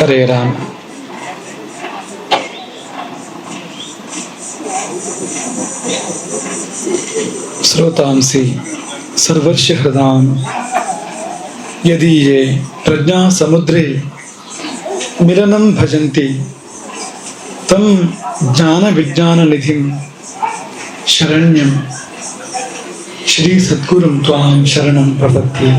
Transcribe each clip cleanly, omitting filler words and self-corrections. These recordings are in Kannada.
ಹರೇ ರಾಮ. ಶ್ರೋತಾಂಸಿ ಸರ್ವಸ್ಯ ಹೃದಾಂ ಯದೀಯೇ ಪ್ರಜ್ಞಾ ಸಮುದ್ರೇ ಮಿಲನಂ ಭಜಂತಿ ತಂ ಜ್ಞಾನ ವಿಜ್ಞಾನ ನಿಧಿಂ ಶರಣ್ಯಂ ಶ್ರೀ ಸದ್ಗುರುಂ ತ್ವಾಂ ಶರಣಂ ಪ್ರಪದ್ಯೆ.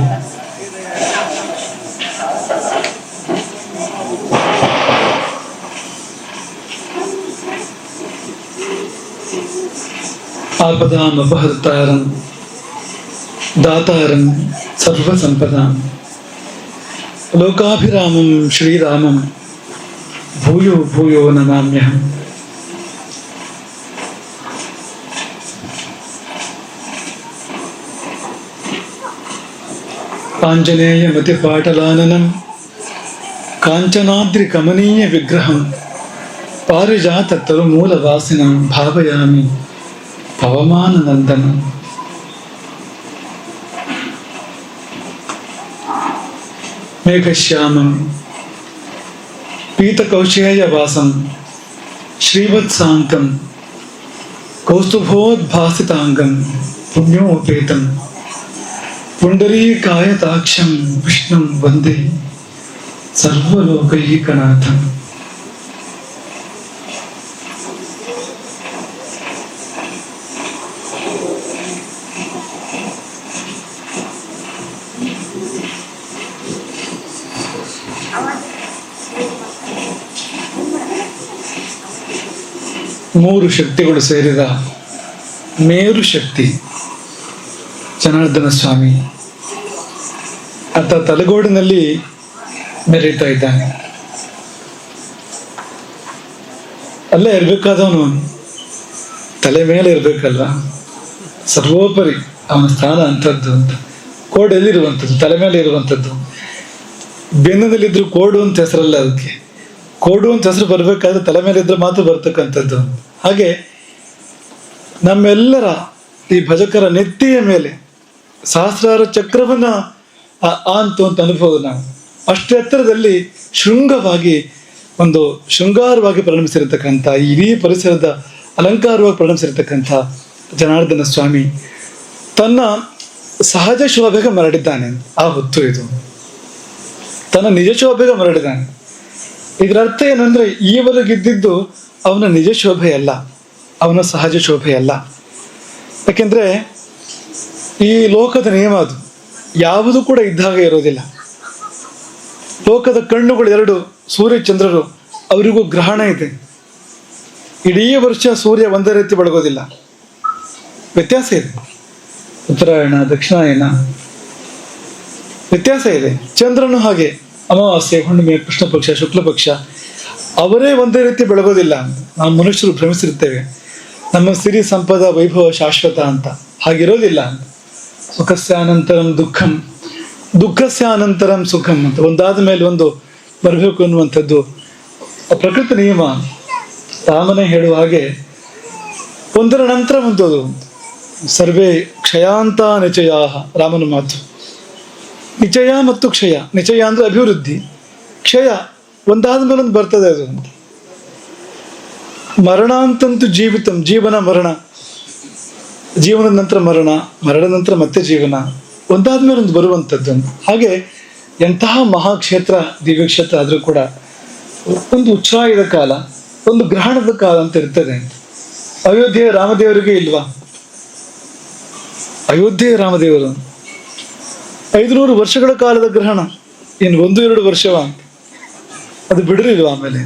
ಆಪದಾಂ ಅಪಹರ್ತಾರಂ ದಾತಾರಂ ಸರ್ವಸಂಪದಾಂ ಲೋಕಾಭಿರಾಮಂ ಶ್ರೀರಾಮಂ ಭೂಯೋ ಭೂಯೋ ನಮಾಮ್ಯಹಂ. ಆಂಜನೇಯ ಮತಿಪಾಟಲಾನನಂ ಕಾಂಚನಾದ್ರಿ ಕಮನೀಯ ವಿಗ್ರಹಂ ಪಾರಿಜಾತ ತರುಮೂಲವಾಸಿನಂ ಭಾವಯಾಮಿ ಪವಮಾನನಂದನಂ. ಮೇಘಶ್ಯಾಮಂ ಪೀತಕೌಶೇಯವಾಸಂ ಶ್ರೀವತ್ಸಾಂತಂ ಕೌಸ್ತುಭೋದ್ಭಾಸಿತಾಂಗಂ ಪುಣ್ಯೋಪೇತಂ ಪುಂಡರೀಕಾಯತಾಕ್ಷಂ ವಿಷ್ಣುಂ ವಂದೇ ಸರ್ವಲೋಕೈಕನಾಥಂ. ಮೂರು ಶಕ್ತಿಗಳು ಸೇರಿದ ಮೇರು ಶಕ್ತಿ ಜನಾರ್ದನ ಸ್ವಾಮಿ. ಆತ ತಲೆಗೋಡಿನಲ್ಲಿ ಮೆರೀತಾ ಇದ್ದಾನೆ. ಅಲ್ಲೇ ಇರ್ಬೇಕಾದವನು ತಲೆ ಮೇಲೆ ಇರ್ಬೇಕಲ್ವಾ, ಸರ್ವೋಪರಿ ಅವನ ಸ್ಥಾನ ಅಂಥದ್ದು ಅಂತ. ಕೋಡ್ ಎಲ್ಲಿರುವಂಥದ್ದು? ತಲೆ ಮೇಲೆ ಇರುವಂಥದ್ದು. ಬೆನ್ನದಲ್ಲಿದ್ರು ಕೋಡು ಅಂತ ಹೆಸರಲ್ಲ ಅದಕ್ಕೆ. ಕೋಡು ಅಂತ ಹೆಸರು ಬರ್ಬೇಕಾದ್ರೆ ತಲೆ ಮೇಲೆ ಇದ್ರೆ ಮಾತ್ರ ಬರ್ತಕ್ಕಂಥದ್ದು. ಹಾಗೆ ನಮ್ಮೆಲ್ಲರ ಈ ಭಜಕರ ನೆತ್ತಿಯ ಮೇಲೆ ಸಹಸ್ರಾರ ಚಕ್ರವನ್ನ ಅಂತ ಅನುಭವ ನಾವು ಅಷ್ಟು ಎತ್ತರದಲ್ಲಿ ಶೃಂಗವಾಗಿ ಒಂದು ಶೃಂಗಾರವಾಗಿ ಪರಿಣಮಿಸಿರತಕ್ಕಂಥ, ಇಡೀ ಪರಿಸರದ ಅಲಂಕಾರವಾಗಿ ಪರಿಣಮಿಸಿರತಕ್ಕಂಥ ಜನಾರ್ದನ ಸ್ವಾಮಿ ತನ್ನ ಸಹಜ ಶೋಭೆಗೆ ಮರಳಿದ್ದಾನೆ. ಆ ಹೊತ್ತು ಇದು ತನ್ನ ನಿಜ ಶೋಭೆಗೆ ಮರಳಿದ್ದಾನೆ. ಇದರ ಅರ್ಥ ಏನಂದ್ರೆ ಈವರೆಗಿದ್ದಿದ್ದು ಅವನ ನಿಜ ಶೋಭೆ ಅಲ್ಲ, ಅವನ ಸಹಜ ಶೋಭೆ ಅಲ್ಲ. ಯಾಕೆಂದ್ರೆ ಈ ಲೋಕದ ನಿಯಮ ಅದು, ಯಾವುದು ಕೂಡ ಇದ್ದಾಗ ಇರೋದಿಲ್ಲ. ಲೋಕದ ಕಣ್ಣುಗಳು ಎರಡು, ಸೂರ್ಯ ಚಂದ್ರರು, ಅವರಿಗೂ ಗ್ರಹಣ ಇದೆ. ಇಡೀ ವರ್ಷ ಸೂರ್ಯ ಒಂದೇ ರೀತಿ ಬೆಳಗೋದಿಲ್ಲ, ವ್ಯತ್ಯಾಸ ಇದೆ. ಉತ್ತರಾಯಣ ದಕ್ಷಿಣಾಯನ ವ್ಯತ್ಯಾಸ ಇದೆ. ಚಂದ್ರನು ಹಾಗೆ ಅಮಾವಾಸ್ಯೆ, ಹುಣ್ಣಿಮೆ, ಕೃಷ್ಣ ಪಕ್ಷ, ಶುಕ್ಲ ಪಕ್ಷ ಅವರೇ ಒಂದೇ ರೀತಿ ಬೆಳಗೋದಿಲ್ಲ ಅಂತ ನಾವು ಮನುಷ್ಯರು ಭ್ರಮಿಸಿರ್ತೇವೆ. ನಮ್ಮ ಸಿರಿ ಸಂಪದ ವೈಭವ ಶಾಶ್ವತ ಅಂತ, ಹಾಗಿರೋದಿಲ್ಲ ಅಂತ. ಸುಖಸ್ಯಾನಂತರಂ ದುಃಖಂ, ದುಃಖಸ್ಯಾನಂತರಂ ಸುಖಂ ಅಂತ ಒಂದಾದ ಮೇಲೆ ಒಂದು ಬರಬೇಕು ಅನ್ನುವಂಥದ್ದು ಪ್ರಕೃತಿ ನಿಯಮ. ರಾಮನೇ ಹೇಳುವ ಹಾಗೆ ಒಂದರ ನಂತರ ಮುಂದೋದು. ಸರ್ವೇ ಕ್ಷಯಾಂತ ನಿಚಯ, ರಾಮನ ಮಾತು. ನಿಚಯ ಮತ್ತು ಕ್ಷಯ. ನಿಚಯ ಅಂದ್ರೆ ಅಭಿವೃದ್ಧಿ, ಕ್ಷಯ ಒಂದಾದ ಮೇಲೆ ಒಂದು ಬರ್ತದೆ ಅದು ಅಂತ. ಮರಣ ಅಂತಂತೂ ಜೀವಿತಂ, ಜೀವನ ಮರಣ, ಜೀವನದ ನಂತರ ಮರಣ, ಮರಣದ ನಂತರ ಮತ್ತೆ ಜೀವನ, ಒಂದಾದ ಮೇಲೆ ಒಂದು ಬರುವಂಥದ್ದು. ಹಾಗೆ ಎಂತಹ ಮಹಾಕ್ಷೇತ್ರ, ದಿವ್ಯಕ್ಷೇತ್ರ ಆದರೂ ಕೂಡ ಒಂದು ಉಚ್ಛ್ರಾಯದ ಕಾಲ, ಒಂದು ಗ್ರಹಣದ ಕಾಲ ಅಂತ ಇರ್ತದೆ ಅಂತ. ಅಯೋಧ್ಯೆ ರಾಮದೇವರಿಗೆ ಇಲ್ವಾ? ಅಯೋಧ್ಯೆ ರಾಮದೇವರು 500 ವರ್ಷಗಳ ಕಾಲದ ಗ್ರಹಣ, ಇನ್ನು 1-2 ವರ್ಷವ ಅಂತ, ಅದು ಬಿಡಿರಿಲ್ವ? ಆಮೇಲೆ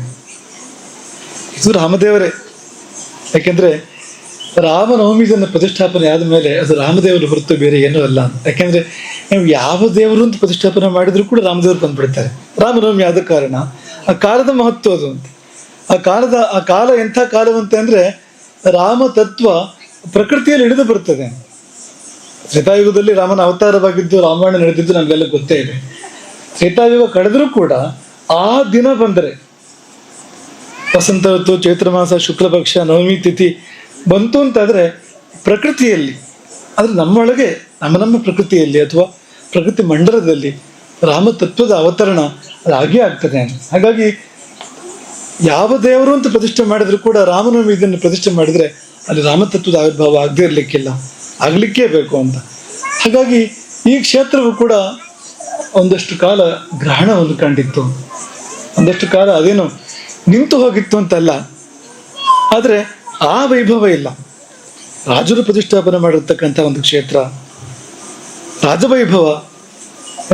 ಇದು ರಾಮದೇವರೇ. ಯಾಕೆಂದ್ರೆ ರಾಮನವಮಿ ಇದನ್ನು ಪ್ರತಿಷ್ಠಾಪನೆ ಆದ ಮೇಲೆ ಅದು ರಾಮದೇವರು ಹೊರತು ಬೇರೆ ಏನೂ ಅಲ್ಲ ಅಂತ. ಯಾಕೆಂದ್ರೆ ನೀವು ಯಾವ ದೇವರು ಅಂತ ಪ್ರತಿಷ್ಠಾಪನೆ ಮಾಡಿದ್ರು ಕೂಡ ರಾಮದೇವರು ಬಂದ್ಬಿಡ್ತಾರೆ. ರಾಮನವಮಿ ಆದ ಕಾರಣ ಆ ಕಾಲದ ಮಹತ್ವ ಅದು ಅಂತ. ಆ ಕಾಲ ಎಂಥ ಕಾಲವಂತೆ ಅಂದ್ರೆ ರಾಮ ತತ್ವ ಪ್ರಕೃತಿಯಲ್ಲಿ ಹಿಡಿದು ಬರ್ತದೆ. ತ್ರೇತಾಯುಗದಲ್ಲಿ ರಾಮನ ಅವತಾರವಾಗಿದ್ದು ರಾಮಾಯಣ ನಡೆದಿದ್ದು ನಮಗೆಲ್ಲ ಗೊತ್ತೇ ಇದೆ. ತ್ರೇತಾಯುಗ ಕಳೆದರೂ ಕೂಡ ಆ ದಿನ ಬಂದರೆ, ವಸಂತ ಋತು, ಚೈತ್ರ ಮಾಸ, ಶುಕ್ಲ ಪಕ್ಷ, ನವಮಿ ತಿಥಿ ಬಂತು ಅಂತಾದ್ರೆ ಪ್ರಕೃತಿಯಲ್ಲಿ, ಅಂದ್ರೆ ನಮ್ಮೊಳಗೆ ನಮ್ಮ ಪ್ರಕೃತಿಯಲ್ಲಿ ಅಥವಾ ಪ್ರಕೃತಿ ಮಂಡಲದಲ್ಲಿ ರಾಮತತ್ವದ ಅವತರಣ ಅದು ಹಾಗೇ ಆಗ್ತದೆ. ಹಾಗಾಗಿ ಯಾವ ದೇವರು ಅಂತ ಪ್ರತಿಷ್ಠೆ ಮಾಡಿದ್ರು ಕೂಡ ರಾಮನವಮಿ ಇದನ್ನು ಪ್ರತಿಷ್ಠೆ ಮಾಡಿದ್ರೆ ಅಲ್ಲಿ ರಾಮತತ್ವದ ಆವಿರ್ಭಾವ ಆಗದೇ ಇರ್ಲಿಕ್ಕಿಲ್ಲ, ಆಗ್ಲಿಕ್ಕೇ ಬೇಕು ಅಂತ. ಹಾಗಾಗಿ ಈ ಕ್ಷೇತ್ರವು ಕೂಡ ಒಂದಷ್ಟು ಕಾಲ ಗ್ರಹಣವನ್ನು ಕಂಡಿತ್ತು, ಒಂದಷ್ಟು ಕಾಲ ಅದೇನು ನಿಂತು ಹೋಗಿತ್ತು ಅಂತಲ್ಲ, ಆದರೆ ಆ ವೈಭವ ಇಲ್ಲ. ರಾಜರು ಪ್ರತಿಷ್ಠಾಪನೆ ಮಾಡಿರ್ತಕ್ಕಂಥ ಒಂದು ಕ್ಷೇತ್ರ ರಾಜವೈಭವ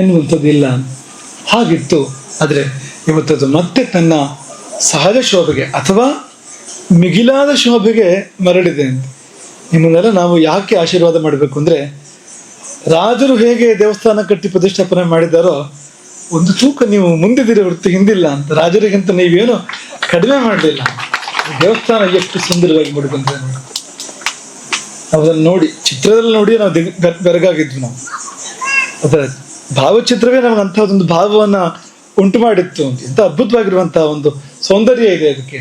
ಎನ್ನುವಂಥದ್ದು ಇಲ್ಲ, ಹಾಗಿತ್ತು. ಆದರೆ ಇವತ್ತದು ಮತ್ತೆ ತನ್ನ ಸಹಜ ಶೋಭೆಗೆ ಅಥವಾ ಮಿಗಿಲಾದ ಶೋಭೆಗೆ ಮರಳಿದೆ ಅಂತ. ನಿಮ್ಮನ್ನೆಲ್ಲ ನಾವು ಯಾಕೆ ಆಶೀರ್ವಾದ ಮಾಡಬೇಕು ಅಂದರೆ, ರಾಜರು ಹೇಗೆ ದೇವಸ್ಥಾನ ಕಟ್ಟಿ ಪ್ರತಿಷ್ಠಾಪನೆ ಮಾಡಿದ್ದಾರೋ ಒಂದು ತೂಕ ನೀವು ಮುಂದಿದ್ದೀರಿ ಹೊರತು ಹಿಂದಿಲ್ಲ ಅಂತ. ರಾಜರಿಗಿಂತ ನೀವೇನು ಕಡಿಮೆ ಮಾಡಲಿಲ್ಲ. ದೇವಸ್ಥಾನ ಎಷ್ಟು ಸುಂದರವಾಗಿ ಮೂಡಿ ಬಂದಿದೆ ನೋಡಿ. ನಾವು ಅದನ್ನು ನೋಡಿ ಚಿತ್ರದಲ್ಲಿ ನೋಡಿ ನಾವು ಬೆರಗಾಗಿದ್ವಿ. ನಾವು ಅದರ ಭಾವಚಿತ್ರವೇ ನಮ್ಗೆ ಅಂಥದ್ದೊಂದು ಭಾವವನ್ನು ಉಂಟು ಮಾಡಿತ್ತು ಅಂತ. ಇಂಥ ಅದ್ಭುತವಾಗಿರುವಂತಹ ಒಂದು ಸೌಂದರ್ಯ ಇದೆ ಅದಕ್ಕೆ.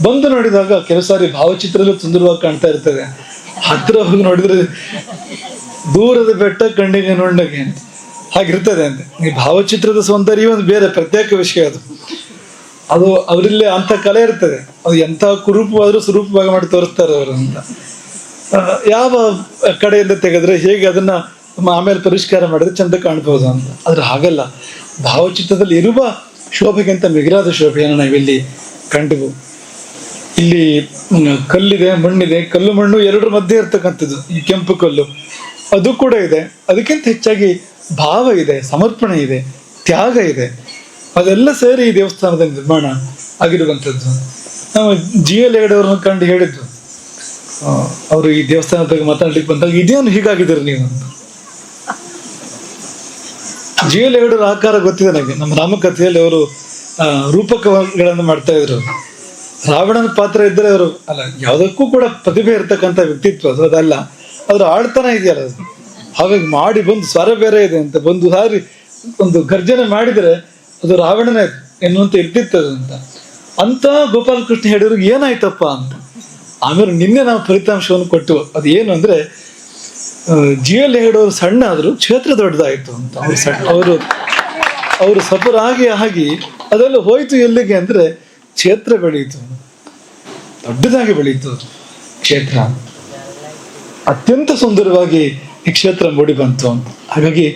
ಬಂದು ನೋಡಿದಾಗ ಕೆಲವು ಸಾರಿ ಭಾವಚಿತ್ರದಲ್ಲೂ ಸುಂದರವಾಗಿ ಕಾಣ್ತಾ ಇರ್ತದೆ, ಹತ್ತಿರ ಹೋಗಿ ನೋಡಿದ್ರೆ ದೂರದ ಬೆಟ್ಟ ಕಣ್ಣಿಗೆ ನುಣ್ಣಗೆ ಅಂತ ಹಾಗಿರ್ತದೆ ಅಂತ. ಈ ಭಾವಚಿತ್ರದ ಸೌಂದರ್ಯ ಒಂದು ಬೇರೆ ಪ್ರತ್ಯೇಕ ವಿಷಯ. ಅದು ಅವರಲ್ಲಿ ಅಂಥ ಕಲೆ ಇರ್ತದೆ. ಅದು ಎಂಥ ಕುರೂಪವಾದರೂ ಸ್ವರೂಪವಾಗಿ ಮಾಡಿ ತೋರಿಸ್ತಾರೆ ಅವರು ಅಂತ. ಯಾವ ಕಡೆಯಿಂದ ತೆಗೆದ್ರೆ ಹೇಗೆ ಅದನ್ನ ಆಮೇಲೆ ಪರಿಷ್ಕಾರ ಮಾಡಿದ್ರೆ ಚಂದ ಕಾಣ್ಬೋದು ಅಂತ. ಆದ್ರೆ ಹಾಗಲ್ಲ, ಭಾವಚಿತ್ರದಲ್ಲಿ ಇರುವ ಶೋಭೆಗಿಂತ ಮಿಗಿಲಾದ ಶೋಭೆಯನ್ನು ನಾವಿಲ್ಲಿ ಕಂಡೆವು. ಇಲ್ಲಿ ಕಲ್ಲಿದೆ, ಮಣ್ಣಿದೆ. ಕಲ್ಲು ಮಣ್ಣು ಎರಡರ ಮಧ್ಯೆ ಇರ್ತಕ್ಕಂಥದ್ದು ಈ ಕೆಂಪು ಕಲ್ಲು, ಅದು ಕೂಡ ಇದೆ. ಅದಕ್ಕಿಂತ ಹೆಚ್ಚಾಗಿ ಭಾವ ಇದೆ, ಸಮರ್ಪಣೆ ಇದೆ, ತ್ಯಾಗ ಇದೆ. ಅದೆಲ್ಲ ಸೇರಿ ಈ ದೇವಸ್ಥಾನದ ನಿರ್ಮಾಣ ಆಗಿರುವಂಥದ್ದು. ನಾವು GL ಹೆಗಡೆ ಅವ್ರನ್ನ ಕಂಡು ಹೇಳಿದ್ದು, ಅವರು ಈ ದೇವಸ್ಥಾನದ ಬಗ್ಗೆ ಮಾತಾಡ್ಲಿಕ್ಕೆ ಬಂದಾಗ ಇದೇನು ಹೀಗಾಗಿದ್ದೀರಿ ನೀವು ಅಂತ. GL ಹೆಗಡೆ ಆಕಾರ ಗೊತ್ತಿದೆ ನನಗೆ. ನಮ್ಮ ರಾಮಕಥೆಯಲ್ಲಿ ಅವರು ರೂಪಕಗಳನ್ನು ಮಾಡ್ತಾ ಇದ್ರು. ರಾವಣನ ಪಾತ್ರ ಇದ್ದರೆ ಅವರು ಅಲ್ಲ, ಯಾವುದಕ್ಕೂ ಕೂಡ ಪ್ರತಿಭೆ ಇರ್ತಕ್ಕಂಥ ವ್ಯಕ್ತಿತ್ವ ಅದು, ಅದಲ್ಲ ಅದ್ರ ಆಳ್ತನ ಇದೆಯಲ್ಲ ಅದು. ಹಾಗಾಗಿ ಮಾಡಿ ಬಂದು ಸ್ವರ ಬೇರೆ ಇದೆ ಅಂತ ಬಂದು ಸಾರಿ ಒಂದು ಗರ್ಜನೆ ಮಾಡಿದರೆ ಅದು ರಾವಣನೇ ಎನ್ನುವಂತ ಇರ್ತಿತ್ತದು ಅಂತ. ಅಂತ ಗೋಪಾಲಕೃಷ್ಣ ಹೇಳಿದ್ರು ಏನಾಯ್ತಪ್ಪ ಅಂತ. ಆಮೇಲೆ ನಿನ್ನೆ ನಾವು ಫಲಿತಾಂಶವನ್ನು ಕೊಟ್ಟು ಅದು ಏನು ಅಂದ್ರೆ, GL ಹೆಗಡೆ ಅವರು ಸಣ್ಣ ಆದ್ರು ಕ್ಷೇತ್ರ ದೊಡ್ಡದಾಯ್ತು ಅಂತ. ಅವರು ಸಫರಾಗಿ ಆಗಿ ಅದೆಲ್ಲ ಹೋಯ್ತು ಎಲ್ಲಿಗೆ ಅಂದ್ರೆ ಕ್ಷೇತ್ರ ಬೆಳೀತು, ದೊಡ್ಡದಾಗಿ ಬೆಳೀತು ಕ್ಷೇತ್ರ. ಅತ್ಯಂತ ಸುಂದರವಾಗಿ ಈ ಕ್ಷೇತ್ರ ಮೂಡಿ ಬಂತು ಅಂತ. ಹಾಗಾಗಿ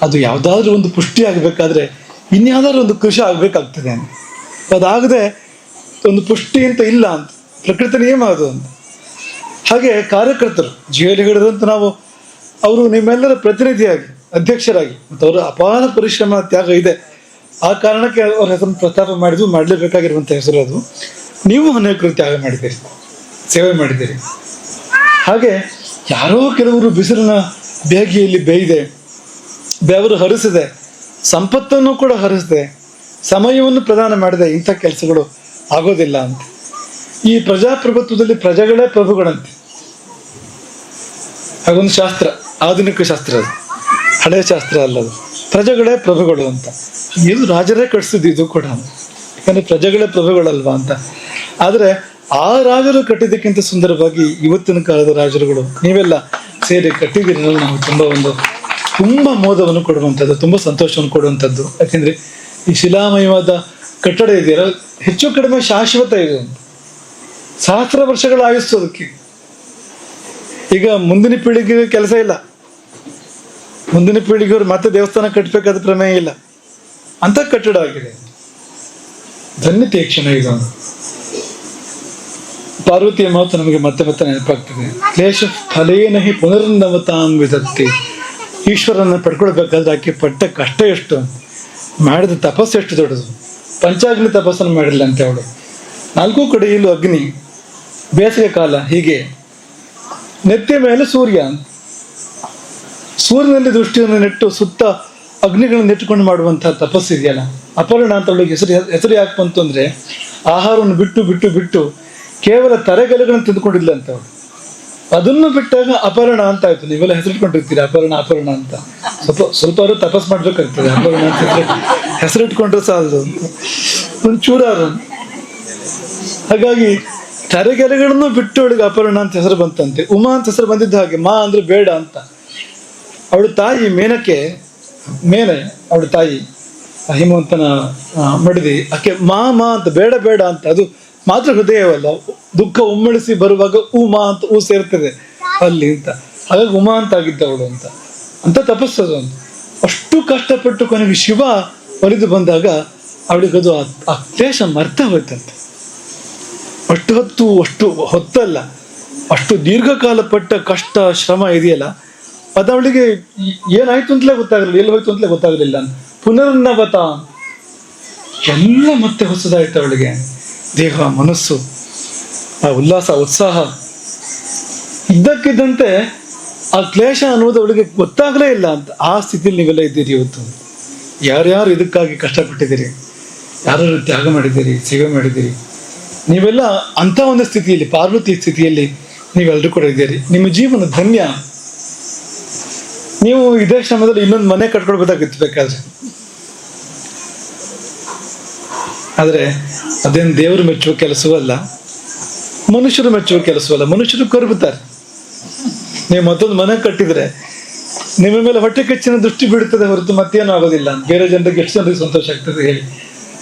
ಅದು ಯಾವುದಾದ್ರೂ ಒಂದು ಪುಷ್ಟಿ ಆಗಬೇಕಾದ್ರೆ ಇನ್ಯಾವುದಾದ್ರೂ ಒಂದು ಕೃಷಿ ಆಗ್ಬೇಕಾಗ್ತದೆ ಅಂತ. ಅದಾಗದೆ ಒಂದು ಪುಷ್ಟಿ ಅಂತ ಇಲ್ಲ ಅಂತ, ಪ್ರಕೃತಿ ನಿಯಮ ಅದು ಅಂತ. ಹಾಗೆ ಕಾರ್ಯಕರ್ತರು GL ಹೆಗಡೆ ಅಂತ ನಾವು ಅವರು ನಿಮ್ಮೆಲ್ಲರ ಪ್ರತಿನಿಧಿಯಾಗಿ ಅಧ್ಯಕ್ಷರಾಗಿ ಮತ್ತು ಅವರ ಅಪಾರ ಪರಿಶ್ರಮ ತ್ಯಾಗ ಇದೆ. ಆ ಕಾರಣಕ್ಕೆ ಅವ್ರ ಹೆಸರನ್ನು ಪ್ರಸ್ತಾಪ ಮಾಡಿದ್ವು, ಮಾಡಲೇಬೇಕಾಗಿರುವಂಥ ಹೆಸರು ಅದು. ನೀವು ಅನೇಕರು ತ್ಯಾಗ ಮಾಡಿದ್ದೀರಿ, ಸೇವೆ ಮಾಡಿದ್ದೀರಿ. ಹಾಗೆ ಯಾರೋ ಕೆಲವರು ಬಿಸಿಲಿನ ಬೇಗೆಯಲ್ಲಿ ಬೇಯ್ದೆ, ಬೆವರು ಹರಿಸಿದೆ, ಸಂಪತ್ತನ್ನು ಕೂಡ ಹರಿಸಿದೆ, ಸಮಯವನ್ನು ಪ್ರದಾನ ಮಾಡಿದೆ. ಇಂಥ ಕೆಲಸಗಳು ಆಗೋದಿಲ್ಲ ಅಂತ. ಈ ಪ್ರಜಾಪ್ರಭುತ್ವದಲ್ಲಿ ಪ್ರಜೆಗಳೇ ಪ್ರಭುಗಳಂತೆ. ಹಾಗೊಂದು ಶಾಸ್ತ್ರ, ಆಧುನಿಕ ಶಾಸ್ತ್ರ ಅದು, ಹಳೆಯ ಶಾಸ್ತ್ರ ಅಲ್ಲದು. ಪ್ರಜೆಗಳೇ ಪ್ರಭುಗಳು ಅಂತ. ಇದು ರಾಜರೇ ಕಟ್ಟಿಸಿದ್ದು ಇದು ಕೂಡ, ಯಾಕಂದ್ರೆ ಪ್ರಜೆಗಳೇ ಪ್ರಭುಗಳಲ್ವಾ ಅಂತ. ಆದರೆ ಆ ರಾಜರು ಕಟ್ಟಿದ್ದಕ್ಕಿಂತ ಸುಂದರವಾಗಿ ಇವತ್ತಿನ ಕಾಲದ ರಾಜರುಗಳು ನೀವೆಲ್ಲ ಸೇರಿ ಕಟ್ಟಿದ್ದೀರಿ. ನಾವು ತುಂಬ ಮೋದವನ್ನು ಕೊಡುವಂಥದ್ದು, ತುಂಬ ಸಂತೋಷವನ್ನು ಕೊಡುವಂಥದ್ದು. ಯಾಕೆಂದ್ರೆ ಈ ಶಿಲಾಮಯವಾದ ಕಟ್ಟಡ ಇದೆಯಲ್ಲ, ಹೆಚ್ಚು ಕಡಿಮೆ ಶಾಶ್ವತ ಇದೆ ಅಂತ. ಸಹಸ್ರ ವರ್ಷಗಳ ಆಯುಸ್ಸು ಅದಕ್ಕೆ. ಈಗ ಮುಂದಿನ ಪೀಳಿಗೆಗೆ ಕೆಲಸ ಇಲ್ಲ, ಮುಂದಿನ ಪೀಳಿಗೆಯವರು ಮತ್ತೆ ದೇವಸ್ಥಾನ ಕಟ್ಟಬೇಕಾದ ಪ್ರಮೇಯ ಇಲ್ಲ, ಅಂತ ಕಟ್ಟಡ ಆಗಿದೆ. ಧನ್ಯತೆ ಕ್ಷಣ ಇದು. ಪಾರ್ವತಿಯ ಮಾತು ನಮಗೆ ಮತ್ತೆ ಮತ್ತೆ ನೆನಪಾಗ್ತದೆ. ಕ್ಲೇಶ ಫಲೇನ ಹಿ ಪುನರ್ನವತಾಂ ವಿದತ್ತಿ. ಈಶ್ವರನ ಪಡ್ಕೊಳ್ಬೇಕಾದ್ರೆ ಆಕೆ ಪಟ್ಟ ಕಷ್ಟ ಎಷ್ಟು, ಮಾಡಿದ ತಪಸ್ಸು ಎಷ್ಟು ದೊಡ್ಡದು. ಪಂಚಾಗ್ನಿ ತಪಸ್ಸನ್ನು ಮಾಡಿಲ್ಲ ಅಂತ ಅವಳು. ನಾಲ್ಕು ಕಡೆಯಲ್ಲೂ ಅಗ್ನಿ, ಬೇಸಿಗೆ ಕಾಲ, ಹೀಗೆ ನೆತ್ತಿಯ ಮೇಲೆ ಸೂರ್ಯ. ಸೂರ್ಯನಲ್ಲಿ ದೃಷ್ಟಿಯನ್ನು ನೆಟ್ಟು ಸುತ್ತ ಅಗ್ನಿಗಳನ್ನು ನೆಟ್ಟುಕೊಂಡು ಮಾಡುವಂತಹ ತಪಸ್ಸಿದೆಯಲ್ಲ, ಅಪರ್ಣ ಅಂತ ಅವಳಿಗೆ ಹೆಸರು ಯಾಕೆ ಬಂತು ಅಂದ್ರೆ, ಆಹಾರವನ್ನು ಬಿಟ್ಟು ಬಿಟ್ಟು ಬಿಟ್ಟು ಕೇವಲ ತರೆಗಲೆಗಳನ್ನು ತಿಂದುಕೊಂಡಿಲ್ಲ ಅಂತ ಅವಳು. ಅದನ್ನು ಬಿಟ್ಟಾಗ ಅಪರ್ಣ ಅಂತ ಆಯ್ತು. ನೀವೆಲ್ಲ ಹೆಸರಿಟ್ಕೊಂಡಿರ್ತೀರಿ ಅಪರ್ಣ ಅಪರ್ಣ ಅಂತ. ಸ್ವಲ್ಪ ಅವರು ತಪಸ್ ಮಾಡ್ಬೇಕಾಗ್ತದೆ. ಅಪರ್ಣ ಅಂತ ಹೆಸರಿಟ್ಕೊಂಡ್ರೆ ಸಾಲದು, ಒಂದು ಚೂರಾರು. ಹಾಗಾಗಿ ತರೆಗೆಲೆಗಳನ್ನು ಬಿಟ್ಟು ಅವಳಿಗೆ ಅಪರ್ಣ ಅಂತ ಹೆಸರು ಬಂತಂತೆ. ಉಮಾ ಅಂತ ಹೆಸರು ಬಂದಿದ್ದ ಹಾಗೆ, ಮಾ ಅಂದ್ರೆ ಬೇಡ ಅಂತ. ಅವಳು ತಾಯಿ ಮೇನೆ ಅವಳ ತಾಯಿ ಹಿಮವಂತನ ಮಡದಿ, ಆಕೆ ಮಾ ಅಂತ ಬೇಡ ಬೇಡ ಅಂತ, ಅದು ಮಾತ್ರ ಹೃದಯವಲ್ಲ, ದುಃಖ ಉಮ್ಮಳಿಸಿ ಬರುವಾಗ ಮಾ ಅಂತ ಸೇರ್ತದೆ ಅಲ್ಲಿ ಅಂತ, ಹಾಗಾಗಿ ಉಮಾ ಅಂತ ಆಗಿದ್ದವಳು ಅಂತ ತಪಸ್ಸದು ಅಂತ. ಅಷ್ಟು ಕಷ್ಟಪಟ್ಟು ಕೊನೆಗೆ ಶಿವ ಒಲಿದು ಬಂದಾಗ ಅವಳಿಗದು ಆ ಕ್ಲೇಶ ಮರ್ತ ಹೋಯ್ತಂತೆ. ಅಷ್ಟು ಹೊತ್ತಲ್ಲ, ಅಷ್ಟು ದೀರ್ಘಕಾಲ ಪಟ್ಟ ಕಷ್ಟ ಶ್ರಮ ಇದೆಯಲ್ಲ, ಅದು ಅವಳಿಗೆ ಏನಾಯ್ತು ಅಂತಲೇ ಗೊತ್ತಾಗಲಿಲ್ಲ, ಎಲ್ಲಿ ಹೋಯ್ತು ಅಂತಲೇ ಗೊತ್ತಾಗಲಿಲ್ಲ. ಪುನರ್ನವತ ಎಲ್ಲ ಮತ್ತೆ ಹೊಸದಾಯ್ತು ಅವಳಿಗೆ, ದೇಹ ಮನಸ್ಸು, ಆ ಉಲ್ಲಾಸ ಉತ್ಸಾಹ. ಇದ್ದಕ್ಕಿದ್ದಂತೆ ಆ ಕ್ಲೇಶ ಅನ್ನೋದು ಅವಳಿಗೆ ಗೊತ್ತಾಗಲೇ ಇಲ್ಲ ಅಂತ. ಆ ಸ್ಥಿತಿಯಲ್ಲಿ ನೀವೆಲ್ಲ ಇದ್ದೀರಿ ಇವತ್ತು. ಯಾರ್ಯಾರು ಇದಕ್ಕಾಗಿ ಕಷ್ಟಪಟ್ಟಿದ್ದೀರಿ, ಯಾರು ತ್ಯಾಗ ಮಾಡಿದ್ದೀರಿ, ಸೇವೆ ಮಾಡಿದ್ದೀರಿ, ನೀವೆಲ್ಲ ಅಂತ ಒಂದು ಸ್ಥಿತಿಯಲ್ಲಿ, ಪಾರ್ವತಿ ಸ್ಥಿತಿಯಲ್ಲಿ ನೀವೆಲ್ಲರೂ ಕೂಡ ಇದ್ದೀರಿ. ನಿಮ್ಮ ಜೀವನ ಧನ್ಯ. ನೀವು ಇದೇ ಶ್ರಮದಲ್ಲಿ ಇನ್ನೊಂದು ಮನೆ ಕಟ್ಕೊಳ್ಬೇಕಾಗಿತ್ತು ಬೇಕಾದ್ರೆ, ಆದ್ರೆ ಅದೇನು ದೇವರು ಮೆಚ್ಚುವ ಕೆಲಸವಲ್ಲ, ಮನುಷ್ಯರು ಮೆಚ್ಚುವ ಕೆಲಸವಲ್ಲ. ಮನುಷ್ಯರು ಕರುಬುತ್ತಾರೆ. ನೀವು ಮತ್ತೊಂದು ಮನೆ ಕಟ್ಟಿದ್ರೆ ನಿಮ್ಮ ಮೇಲೆ ಹೊಟ್ಟೆ ಕೆಚ್ಚಿನ ದೃಷ್ಟಿ ಬೀಳುತ್ತದೆ ಹೊರತು ಮತ್ತೇನು ಆಗೋದಿಲ್ಲ. ಬೇರೆ ಜನರಿಗೆ ಎಷ್ಟು ಜನರಿಗೆ ಸಂತೋಷ ಆಗ್ತದೆ ಹೇಳಿ,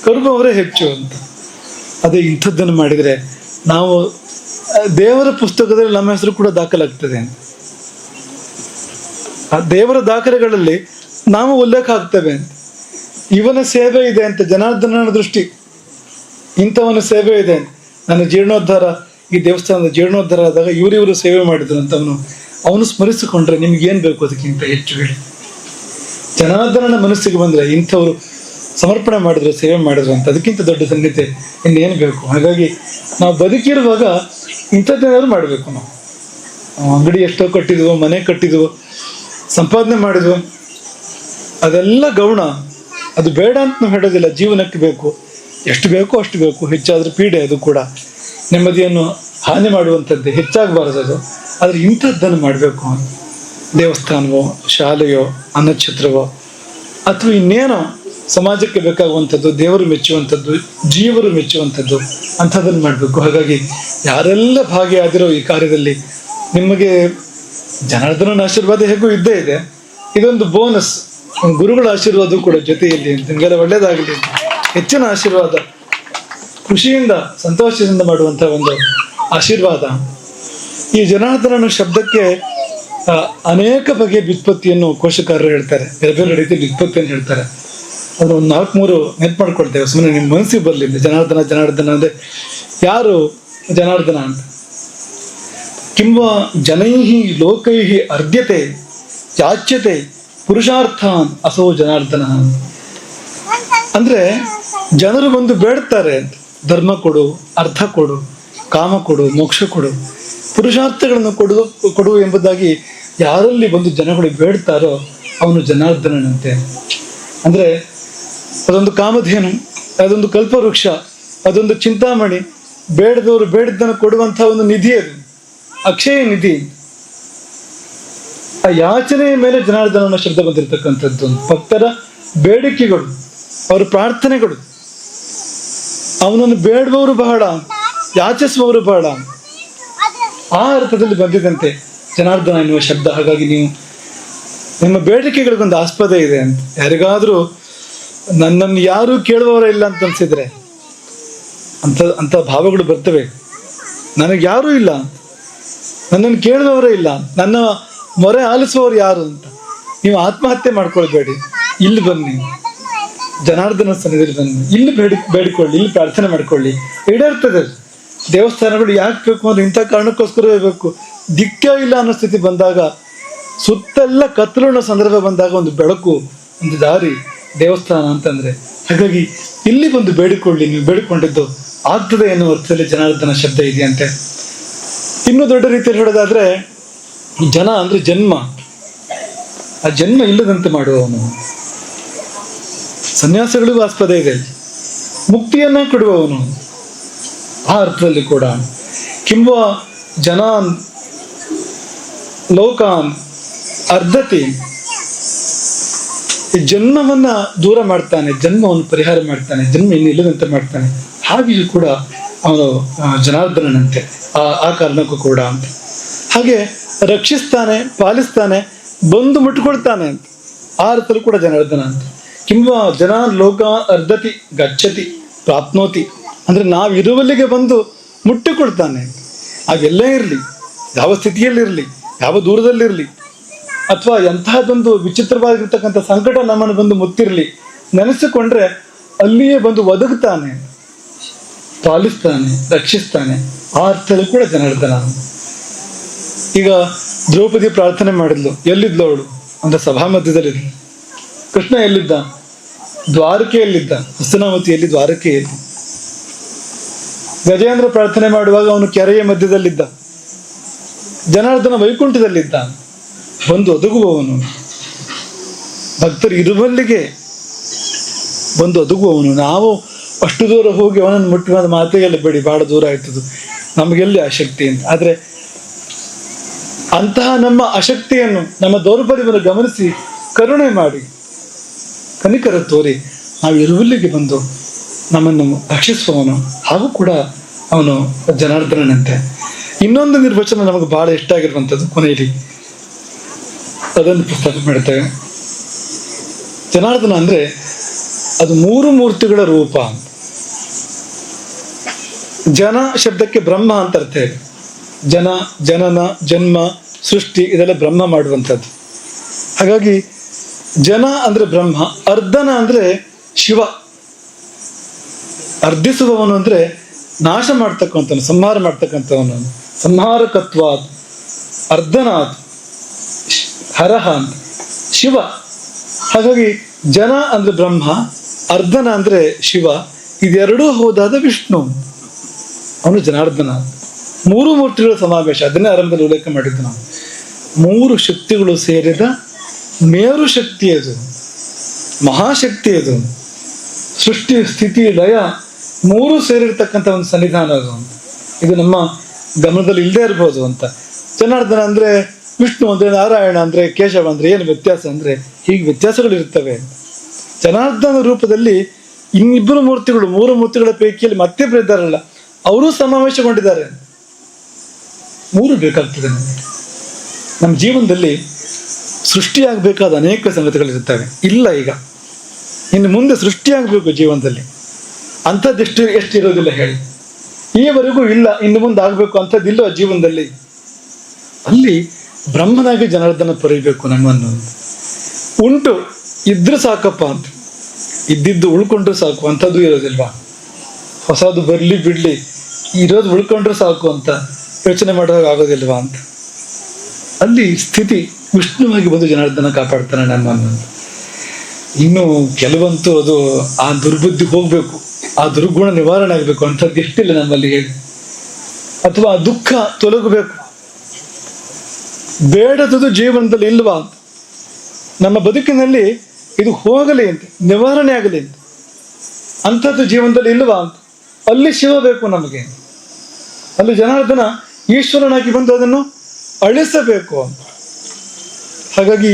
ಕರುಬವರೇ ಹೆಚ್ಚು ಅಂತ. ಅದೇ ಇಂಥದ್ದನ್ನು ಮಾಡಿದರೆ ನಾವು ದೇವರ ಪುಸ್ತಕದಲ್ಲಿ ನಮ್ಮ ಹೆಸರು ಕೂಡ ದಾಖಲಾಗ್ತದೆ. ಆ ದೇವರ ದಾಖಲೆಗಳಲ್ಲಿ ನಾವು ಉಲ್ಲೇಖ ಆಗ್ತೇವೆ ಅಂತ. ಇವನ ಸೇವೆ ಇದೆ ಅಂತ ಜನಾರ್ದನನ ದೃಷ್ಟಿ, ಇಂಥವನ ಸೇವೆ ಇದೆ ಅಂತ. ನನ್ನ ಜೀರ್ಣೋದ್ಧಾರ, ಈ ದೇವಸ್ಥಾನದ ಜೀರ್ಣೋದ್ಧಾರ ಆದಾಗ ಇವರು ಸೇವೆ ಮಾಡಿದ್ರು ಅಂತ ಅವನು ಸ್ಮರಿಸಿಕೊಂಡ್ರೆ ನಿಮ್ಗೇನು ಬೇಕು ಅದಕ್ಕಿಂತ ಹೆಚ್ಚು ಹೇಳಿ. ಜನಾರ್ದನನ ಮನಸ್ಸಿಗೆ ಬಂದರೆ ಇಂಥವ್ರು ಸಮರ್ಪಣೆ ಮಾಡಿದ್ರು, ಸೇವೆ ಮಾಡಿದ್ರು ಅಂತ, ಅದಕ್ಕಿಂತ ದೊಡ್ಡ ಧನ್ಯತೆ ಇನ್ನೇನು ಬೇಕು. ಹಾಗಾಗಿ ನಾವು ಬದುಕಿರುವಾಗ ಇಂಥದ್ದೇನಾದ್ರು ಮಾಡಬೇಕು. ನಾವು ಅಂಗಡಿ ಎಷ್ಟೋ ಕಟ್ಟಿದ್ವು, ಮನೆ ಕಟ್ಟಿದ್ವು, ಸಂಪಾದನೆ ಮಾಡಿದ್ವು, ಅದೆಲ್ಲ ಗೌಣ. ಅದು ಬೇಡ ಅಂತ ನಾವು ಹೇಳೋದಿಲ್ಲ. ಜೀವನಕ್ಕೆ ಬೇಕು, ಎಷ್ಟು ಬೇಕೋ ಅಷ್ಟು ಬೇಕು. ಹೆಚ್ಚಾದ್ರೆ ಪೀಡೆ, ಅದು ಕೂಡ ನೆಮ್ಮದಿಯನ್ನು ಹಾನಿ ಮಾಡುವಂಥದ್ದೇ, ಹೆಚ್ಚಾಗಬಾರದು ಅದು. ಆದರೆ ಇಂಥದ್ದನ್ನು ಮಾಡಬೇಕು. ದೇವಸ್ಥಾನವೋ, ಶಾಲೆಯೋ, ಅನ್ನಛತ್ರವೋ, ಅಥವಾ ಇನ್ನೇನೋ ಸಮಾಜಕ್ಕೆ ಬೇಕಾಗುವಂಥದ್ದು, ದೇವರು ಮೆಚ್ಚುವಂಥದ್ದು, ಜೀವರು ಮೆಚ್ಚುವಂಥದ್ದು, ಅಂಥದ್ದನ್ನು ಮಾಡಬೇಕು. ಹಾಗಾಗಿ ಯಾರೆಲ್ಲ ಭಾಗಿಯಾದಿರೋ ಈ ಕಾರ್ಯದಲ್ಲಿ ನಿಮಗೆ ಜನಾರ್ದನನ ಆಶೀರ್ವಾದ ಹೇಗೂ ಇದ್ದೇ ಇದೆ. ಇದೊಂದು ಬೋನಸ್, ಗುರುಗಳ ಆಶೀರ್ವಾದ ಕೂಡ ಜೊತೆಯಲ್ಲಿ. ನಿಮಗೆಲ್ಲ ಒಳ್ಳೇದಾಗಲಿ, ಹೆಚ್ಚಿನ ಆಶೀರ್ವಾದ, ಖುಷಿಯಿಂದ ಸಂತೋಷದಿಂದ ಮಾಡುವಂಥ ಒಂದು ಆಶೀರ್ವಾದ. ಈ ಜನಾರ್ದನನ ಶಬ್ದಕ್ಕೆ ಅನೇಕ ಬಗೆಯ ವ್ಯುತ್ಪತ್ತಿಯನ್ನು ಕೋಶಕಾರರು ಹೇಳ್ತಾರೆ, ಬೇರೆ ಬೇರೆ ರೀತಿಯ ವ್ಯುತ್ಪತ್ತಿಯನ್ನು ಹೇಳ್ತಾರೆ. ಅದು ಒಂದು 4-3 ನೆನ್ಪು ಮಾಡ್ಕೊಳ್ತೇವೆ, ಸುಮ್ಮನೆ ನಿಮ್ಮ ಮನಸ್ಸಿಗೆ ಬರಲಿ. ಜನಾರ್ದನ ಅಂದರೆ ಯಾರು ಜನಾರ್ದನ ಅಂತ. ಕಿಂವ ಜನೈಹಿ ಲೋಕೈಹಿ ಅರ್ಧ್ಯತೆ ಯಾಚ್ಯತೆ ಪುರುಷಾರ್ಥಾನ್ ಅಸೋ ಜನಾರ್ದನ. ಅಂದ್ರೆ ಜನರು ಬಂದು ಬೇಡ್ತಾರೆ, ಧರ್ಮ ಕೊಡು, ಅರ್ಥ ಕೊಡು, ಕಾಮ ಕೊಡು, ಮೋಕ್ಷ ಕೊಡು, ಪುರುಷಾರ್ಥಗಳನ್ನು ಕೊಡು ಎಂಬುದಾಗಿ ಯಾರಲ್ಲಿ ಬಂದು ಜನಗಳು ಬೇಡ್ತಾರೋ ಅವನು ಜನಾರ್ದನನಂತೆ. ಅಂದ್ರೆ ಅದೊಂದು ಕಾಮಧೇನು, ಅದೊಂದು ಕಲ್ಪವೃಕ್ಷ, ಅದೊಂದು ಚಿಂತಾಮಣಿ, ಬೇಡದವರು ಬೇಡಿದ್ದನ್ನು ಕೊಡುವಂತಹ ಒಂದು ನಿಧಿ, ಅದು ಅಕ್ಷಯ ನಿಧಿ. ಆ ಯಾಚನೆಯ ಮೇಲೆ ಜನಾರ್ದನನ ಶಬ್ದ ಬಂದಿರತಕ್ಕಂಥದ್ದು. ಭಕ್ತರ ಬೇಡಿಕೆಗಳು, ಅವರ ಪ್ರಾರ್ಥನೆಗಳು, ಅವನನ್ನು ಬೇಡುವವರು ಬಹಳ, ಯಾಚಿಸುವವರು ಬಹಳ, ಆ ಅರ್ಥದಲ್ಲಿ ಬಂದಿದಂತೆ ಜನಾರ್ದನ ಎನ್ನುವ ಶಬ್ದ. ಹಾಗಾಗಿ ನೀವು ನಿಮ್ಮ ಬೇಡಿಕೆಗಳಿಗೊಂದು ಆಸ್ಪದ ಇದೆ ಅಂತ. ಯಾರಿಗಾದ್ರೂ ನನ್ನನ್ನು ಯಾರು ಕೇಳುವವರ ಇಲ್ಲ ಅಂತ ಅನ್ಸಿದ್ರೆ ಅಂತ ಭಾವಗಳು ಬರ್ತವೆ. ನನಗೆ ಯಾರೂ ಇಲ್ಲ, ನನ್ನನ್ನು ಕೇಳುವವರೇ ಇಲ್ಲ, ನನ್ನ ಮೊರೆ ಆಲಿಸುವವರು ಯಾರು ಅಂತ ನೀವು ಆತ್ಮಹತ್ಯೆ ಮಾಡ್ಕೊಳ್ಬೇಡಿ. ಇಲ್ಲಿ ಬನ್ನಿ, ಜನಾರ್ದನ ಸನ್ನಿಧಿಯಲ್ಲಿ ಬನ್ನಿ, ಇಲ್ಲಿ ಬೇಡಿಕೊಳ್ಳಿ, ಇಲ್ಲಿ ಪ್ರಾರ್ಥನೆ ಮಾಡ್ಕೊಳ್ಳಿ, ಈಡೇರ್ತದೆ. ದೇವಸ್ಥಾನಗಳು ಯಾಕೆ ಬೇಕು ಅಂದ್ರೆ ಇಂಥ ಕಾರಣಕ್ಕೋಸ್ಕರವೇ ಬೇಕು. ದಿಕ್ಕ ಇಲ್ಲ ಅನ್ನೋ ಸ್ಥಿತಿ ಬಂದಾಗ, ಸುತ್ತೆಲ್ಲ ಕತ್ತಲು ಅನ್ನೋ ಸಂದರ್ಭ ಬಂದಾಗ ಒಂದು ಬೆಳಕು, ಒಂದು ದಾರಿ ದೇವಸ್ಥಾನ ಅಂತಂದ್ರೆ. ಹಾಗಾಗಿ ಇಲ್ಲಿ ಬಂದು ಬೇಡಿಕೊಳ್ಳಿ, ನೀವು ಬೇಡಿಕೊಂಡಿದ್ದು ಆಗ್ತದೆ ಎನ್ನುವ ಅರ್ಥದಲ್ಲಿ ಜನಾರ್ದನ ಶಬ್ದ ಇದೆಯಂತೆ. ಇನ್ನೂ ದೊಡ್ಡ ರೀತಿಯಲ್ಲಿ ಹೇಳೋದಾದ್ರೆ, ಜನ ಅಂದ್ರೆ ಜನ್ಮ, ಆ ಜನ್ಮ ಇಲ್ಲದಂತೆ ಮಾಡುವವನು. ಸನ್ಯಾಸಗಳಿಗೂ ಆಸ್ಪದ ಇದೆ, ಮುಕ್ತಿಯನ್ನ ಕೊಡುವವನು. ಆ ಅರ್ಥದಲ್ಲಿ ಕೂಡ ಕಿಂವ ಜನಾನ್ ಲೋಕಾನ್ ಅರ್ಧತಿ, ಈ ಜನ್ಮವನ್ನ ದೂರ ಮಾಡ್ತಾನೆ, ಜನ್ಮವನ್ನು ಪರಿಹಾರ ಮಾಡ್ತಾನೆ, ಜನ್ಮ ಇನ್ನು ಇಲ್ಲದಂತೆ ಮಾಡ್ತಾನೆ. ಹಾಗೆಯೂ ಕೂಡ ಅವನು ಜನಾರ್ದನನಂತೆ ಆ ಕಾರಣಕ್ಕೂ ಕೂಡ ಅಂತ. ಹಾಗೆ ರಕ್ಷಿಸ್ತಾನೆ, ಪಾಲಿಸ್ತಾನೆ, ಬಂದು ಮುಟ್ಕೊಳ್ತಾನೆ ಅಂತ. ಆ ಅರ್ಥದಲ್ಲಿ ಕೂಡ ಜನಾರ್ದನ ಅಂತ. ಕಿಂವ ಜನ ಲೋಕ ಅರ್ಧತಿ ಗಚ್ಚತಿ ಪ್ರಾಪ್ನೋತಿ, ಅಂದ್ರೆ ನಾವಿರುವಲ್ಲಿಗೆ ಬಂದು ಮುಟ್ಟಿಕೊಳ್ತಾನೆ. ಹಾಗೆಲ್ಲೇ ಇರಲಿ, ಯಾವ ಸ್ಥಿತಿಯಲ್ಲಿರಲಿ, ಯಾವ ದೂರದಲ್ಲಿರಲಿ, ಅಥವಾ ಎಂತಹದೊಂದು ವಿಚಿತ್ರವಾಗಿರ್ತಕ್ಕಂಥ ಸಂಕಟ ನಮ್ಮನ್ನು ಬಂದು ಮುತ್ತಿರಲಿ, ನೆನೆಸಿಕೊಂಡ್ರೆ ಅಲ್ಲಿಯೇ ಬಂದು ಒದಗುತ್ತಾನೆ, ಪಾಲಿಸ್ತಾನೆ, ರಕ್ಷಿಸ್ತಾನೆ. ಆ ಅರ್ಥದಲ್ಲಿ ಕೂಡ ಜನಾರ್ದನ. ಈಗ ದ್ರೌಪದಿ ಪ್ರಾರ್ಥನೆ ಮಾಡಿದ್ಲು, ಎಲ್ಲಿದ್ಲು ಅವಳು ಅಂದ್ರೆ ಸಭಾ ಮಧ್ಯದಲ್ಲಿದ್ಲು. ಕೃಷ್ಣ ಎಲ್ಲಿದ್ದ? ದ್ವಾರಕೆಯಲ್ಲಿದ್ದ, ಹಸ್ತನಾವತಿಯಲ್ಲಿ, ದ್ವಾರಕೆಯಲ್ಲಿ. ಗಜೇಂದ್ರ ಪ್ರಾರ್ಥನೆ ಮಾಡುವಾಗ ಅವನು ಕೆರೆಯ ಮಧ್ಯದಲ್ಲಿದ್ದ. ಜನಾರ್ದನ ವೈಕುಂಠದಲ್ಲಿದ್ದ, ಬಂದು ಒದಗುವವನು, ಭಕ್ತರು ಇರುವಲ್ಲಿಗೆ ಬಂದು ಒದಗುವವನು. ನಾವು ಅಷ್ಟು ದೂರ ಹೋಗಿ ಅವನನ್ನು ಮುಟ್ಟುವ ಮಾತೆಗೆಲ್ಲ ಬೇಡಿ, ಬಹಳ ದೂರ ಆಯ್ತದು, ನಮಗೆಲ್ಲಿ ಆಸಕ್ತಿ ಅಂತ. ಆದ್ರೆ ಅಂತಹ ನಮ್ಮ ಅಶಕ್ತಿಯನ್ನು, ನಮ್ಮ ದೌರ್ಬಲ್ಯವನ್ನು ಗಮನಿಸಿ ಕರುಣೆ ಮಾಡಿ, ಕನಿಕರ ತೋರಿ ನಾವು ಇರುವಲ್ಲಿಗೆ ಬಂದು ನಮ್ಮನ್ನು ರಕ್ಷಿಸುವವನು. ಹಾಗೂ ಕೂಡ ಅವನು ಜನಾರ್ದನಂತೆ. ಇನ್ನೊಂದು ನಿರ್ವಚನ ನಮಗೆ ಬಹಳ ಇಷ್ಟ ಆಗಿರುವಂಥದ್ದು ಕೊನೆಯಲ್ಲಿ, ಅದನ್ನು ಪ್ರಸ್ತಾಪ ಮಾಡ್ತೇವೆ. ಜನಾರ್ದನ ಅಂದ್ರೆ ಅದು ಮೂರು ಮೂರ್ತಿಗಳ ರೂಪ. ಜನ ಶಬ್ದಕ್ಕೆ ಬ್ರಹ್ಮ ಅಂತ ಅರ್ಥ ಇದೆ. ಜನ, ಜನನ, ಜನ್ಮ, ಸೃಷ್ಟಿ ಇದೆಲ್ಲ ಬ್ರಹ್ಮ ಮಾಡುವಂಥದ್ದು. ಹಾಗಾಗಿ ಜನ ಅಂದ್ರೆ ಬ್ರಹ್ಮ, ಅರ್ಧನ ಅಂದ್ರೆ ಶಿವ, ಅರ್ಧಿಸುವವನು ಅಂದ್ರೆ ನಾಶ ಮಾಡ್ತಕ್ಕಂಥವನು, ಸಂಹಾರ ಮಾಡ್ತಕ್ಕಂಥವನು, ಸಂಹಾರಕತ್ವಾತ್ ಅರ್ಧನಾಥ್ ಹರಹ ಅಂತ ಶಿವ. ಹಾಗಾಗಿ ಜನ ಅಂದ್ರೆ ಬ್ರಹ್ಮ, ಅರ್ಧನ ಅಂದ್ರೆ ಶಿವ, ಇದೆರಡೂ ಹೋದಾದ ವಿಷ್ಣು, ಅವನು ಜನಾರ್ದನ. ಮೂರು ಮೂರ್ತಿಗಳ ಸಮಾವೇಶ, ಅದನ್ನೇ ಆರಂಭದಲ್ಲಿ ಉಲ್ಲೇಖ ಮಾಡಿದ್ದು ನಾವು. ಮೂರು ಶಕ್ತಿಗಳು ಸೇರಿದ ಮೇರು ಶಕ್ತಿ ಅದು, ಮಹಾಶಕ್ತಿ ಅದು. ಸೃಷ್ಟಿ, ಸ್ಥಿತಿ, ಲಯ ಮೂರು ಸೇರಿರ್ತಕ್ಕಂಥ ಒಂದು ಸನ್ನಿಧಾನ ಅದು. ಇದು ನಮ್ಮ ಗಮನದಲ್ಲಿ ಇಲ್ಲದೆ ಇರ್ಬೋದು ಅಂತ. ಜನಾರ್ದನ ಅಂದ್ರೆ ವಿಷ್ಣು ಅಂದ್ರೆ, ನಾರಾಯಣ ಅಂದ್ರೆ, ಕೇಶವ ಅಂದ್ರೆ ಏನು ವ್ಯತ್ಯಾಸ ಅಂದ್ರೆ, ಹೀಗೆ ವ್ಯತ್ಯಾಸಗಳು ಇರ್ತವೆ. ಜನಾರ್ದನ ರೂಪದಲ್ಲಿ ಇನ್ನಿಬ್ಬರು ಮೂರ್ತಿಗಳು, ಮೂರು ಮೂರ್ತಿಗಳ ಪೈಕಿಯಲ್ಲಿ ಮತ್ತಿಬ್ಬರು ಇದ್ದಾರಲ್ಲ, ಅವರು ಸಮಾವೇಶಗೊಂಡಿದ್ದಾರೆ. ಮೂರು ಬೇಕಾಗ್ತದೆ ನಮಗೆ. ನಮ್ಮ ಜೀವನದಲ್ಲಿ ಸೃಷ್ಟಿಯಾಗಬೇಕಾದ ಅನೇಕ ಸಂಗತಿಗಳಿರ್ತವೆ. ಇಲ್ಲ, ಈಗ ಇನ್ನು ಮುಂದೆ ಸೃಷ್ಟಿಯಾಗಬೇಕು ಜೀವನದಲ್ಲಿ, ಅಂಥದ್ದು ಎಷ್ಟು ಇರೋದಿಲ್ಲ ಹೇಳಿ. ಈವರೆಗೂ ಇಲ್ಲ, ಇನ್ನು ಮುಂದೆ ಆಗ್ಬೇಕು ಅಂಥದ್ದಿಲ್ಲ ಜೀವನದಲ್ಲಿ. ಅಲ್ಲಿ ಬ್ರಹ್ಮನಾಗಿ ಜನಾರ್ದನ ಪೊರೆಯಬೇಕು ನಮ್ಮನ್ನು. ಉಂಟು ಇದ್ರೆ ಸಾಕಪ್ಪ ಅಂತ, ಇದ್ದಿದ್ದು ಉಳ್ಕೊಂಡ್ರೆ ಸಾಕು ಅಂಥದ್ದು ಇರೋದಿಲ್ವಾ? ಹೊಸದು ಬರ್ಲಿ ಬಿಡ್ಲಿ, ಇರೋದು ಉಳ್ಕೊಂಡ್ರೆ ಸಾಕು ಅಂತ ಯೋಚನೆ ಮಾಡುವಾಗ ಆಗೋದಿಲ್ವಾ ಅಂತ. ಅಲ್ಲಿ ಸ್ಥಿತಿ ವಿಷ್ಣುವಾಗಿ ಬಂದು ಜನಾರ್ದನ ಕಾಪಾಡ್ತಾನೆ ನಮ್ಮನ್ನು. ಇನ್ನು ಕೆಲವಂತೂ ಅದು ಆ ದುರ್ಬುದ್ಧಿ ಹೋಗ್ಬೇಕು, ಆ ದುರ್ಗುಣ ನಿವಾರಣೆ ಆಗ್ಬೇಕು ಅಂಥದ್ದು ಎಷ್ಟಿಲ್ಲ ನಮ್ಮಲ್ಲಿ ಹೇಳಿ. ಅಥವಾ ಆ ದುಃಖ ತೊಲಗಬೇಕು, ಬೇಡದದು ಜೀವನದಲ್ಲಿ ಇಲ್ವಾ ಅಂತ, ನಮ್ಮ ಬದುಕಿನಲ್ಲಿ ಇದು ಹೋಗಲಿ ಅಂತ, ನಿವಾರಣೆ ಆಗಲಿ ಅಂತ, ಅಂಥದ್ದು ಜೀವನದಲ್ಲಿ ಇಲ್ವಾ ಅಂತ. ಅಲ್ಲಿ ಶಿವ ಬೇಕು ನಮಗೆ, ಅಲ್ಲಿ ಜನಾರ್ದನ ಈಶ್ವರನಾಗಿ ಬಂದು ಅದನ್ನು ಅಳಿಸಬೇಕು ಅಂತ. ಹಾಗಾಗಿ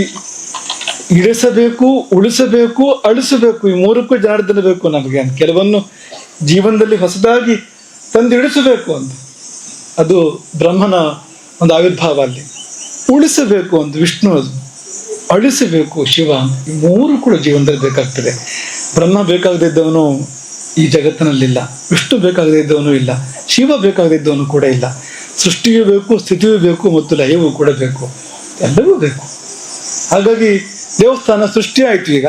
ಇಳಿಸಬೇಕು, ಉಳಿಸಬೇಕು, ಅಳಿಸಬೇಕು, ಈ ಮೂರಕ್ಕೂ ಜನಾರ್ದನ ಬೇಕು ನಮಗೆ ಅಂತ. ಕೆಲವನ್ನು ಜೀವನದಲ್ಲಿ ಹೊಸದಾಗಿ ತಂದು ಇಳಿಸಬೇಕು ಅಂತ, ಅದು ಬ್ರಹ್ಮನ ಒಂದು ಆವಿರ್ಭಾವ. ಅಲ್ಲಿ ಉಳಿಸಬೇಕು ಅಂತ ವಿಷ್ಣು, ಅದು ಅಳಿಸಬೇಕು ಶಿವ. ಈ ಮೂರು ಕೂಡ ಜೀವನದಲ್ಲಿ ಬೇಕಾಗ್ತದೆ. ಬ್ರಹ್ಮ ಬೇಕಾಗದಿದ್ದವನು ಈ ಜಗತ್ತಿನಲ್ಲಿಲ್ಲ, ವಿಷ್ಣು ಬೇಕಾಗದಿದ್ದವನು ಇಲ್ಲ, ಶಿವ ಬೇಕಾಗದಿದ್ದವನು ಕೂಡ ಇಲ್ಲ. ಸೃಷ್ಟಿಯೂ ಬೇಕು, ಸ್ಥಿತಿಯೂ ಬೇಕು, ಮತ್ತು ಲಯವೂ ಕೂಡ ಬೇಕು, ಎಲ್ಲವೂ ಬೇಕು. ಹಾಗಾಗಿ ದೇವಸ್ಥಾನ ಸೃಷ್ಟಿ ಆಯ್ತು ಈಗ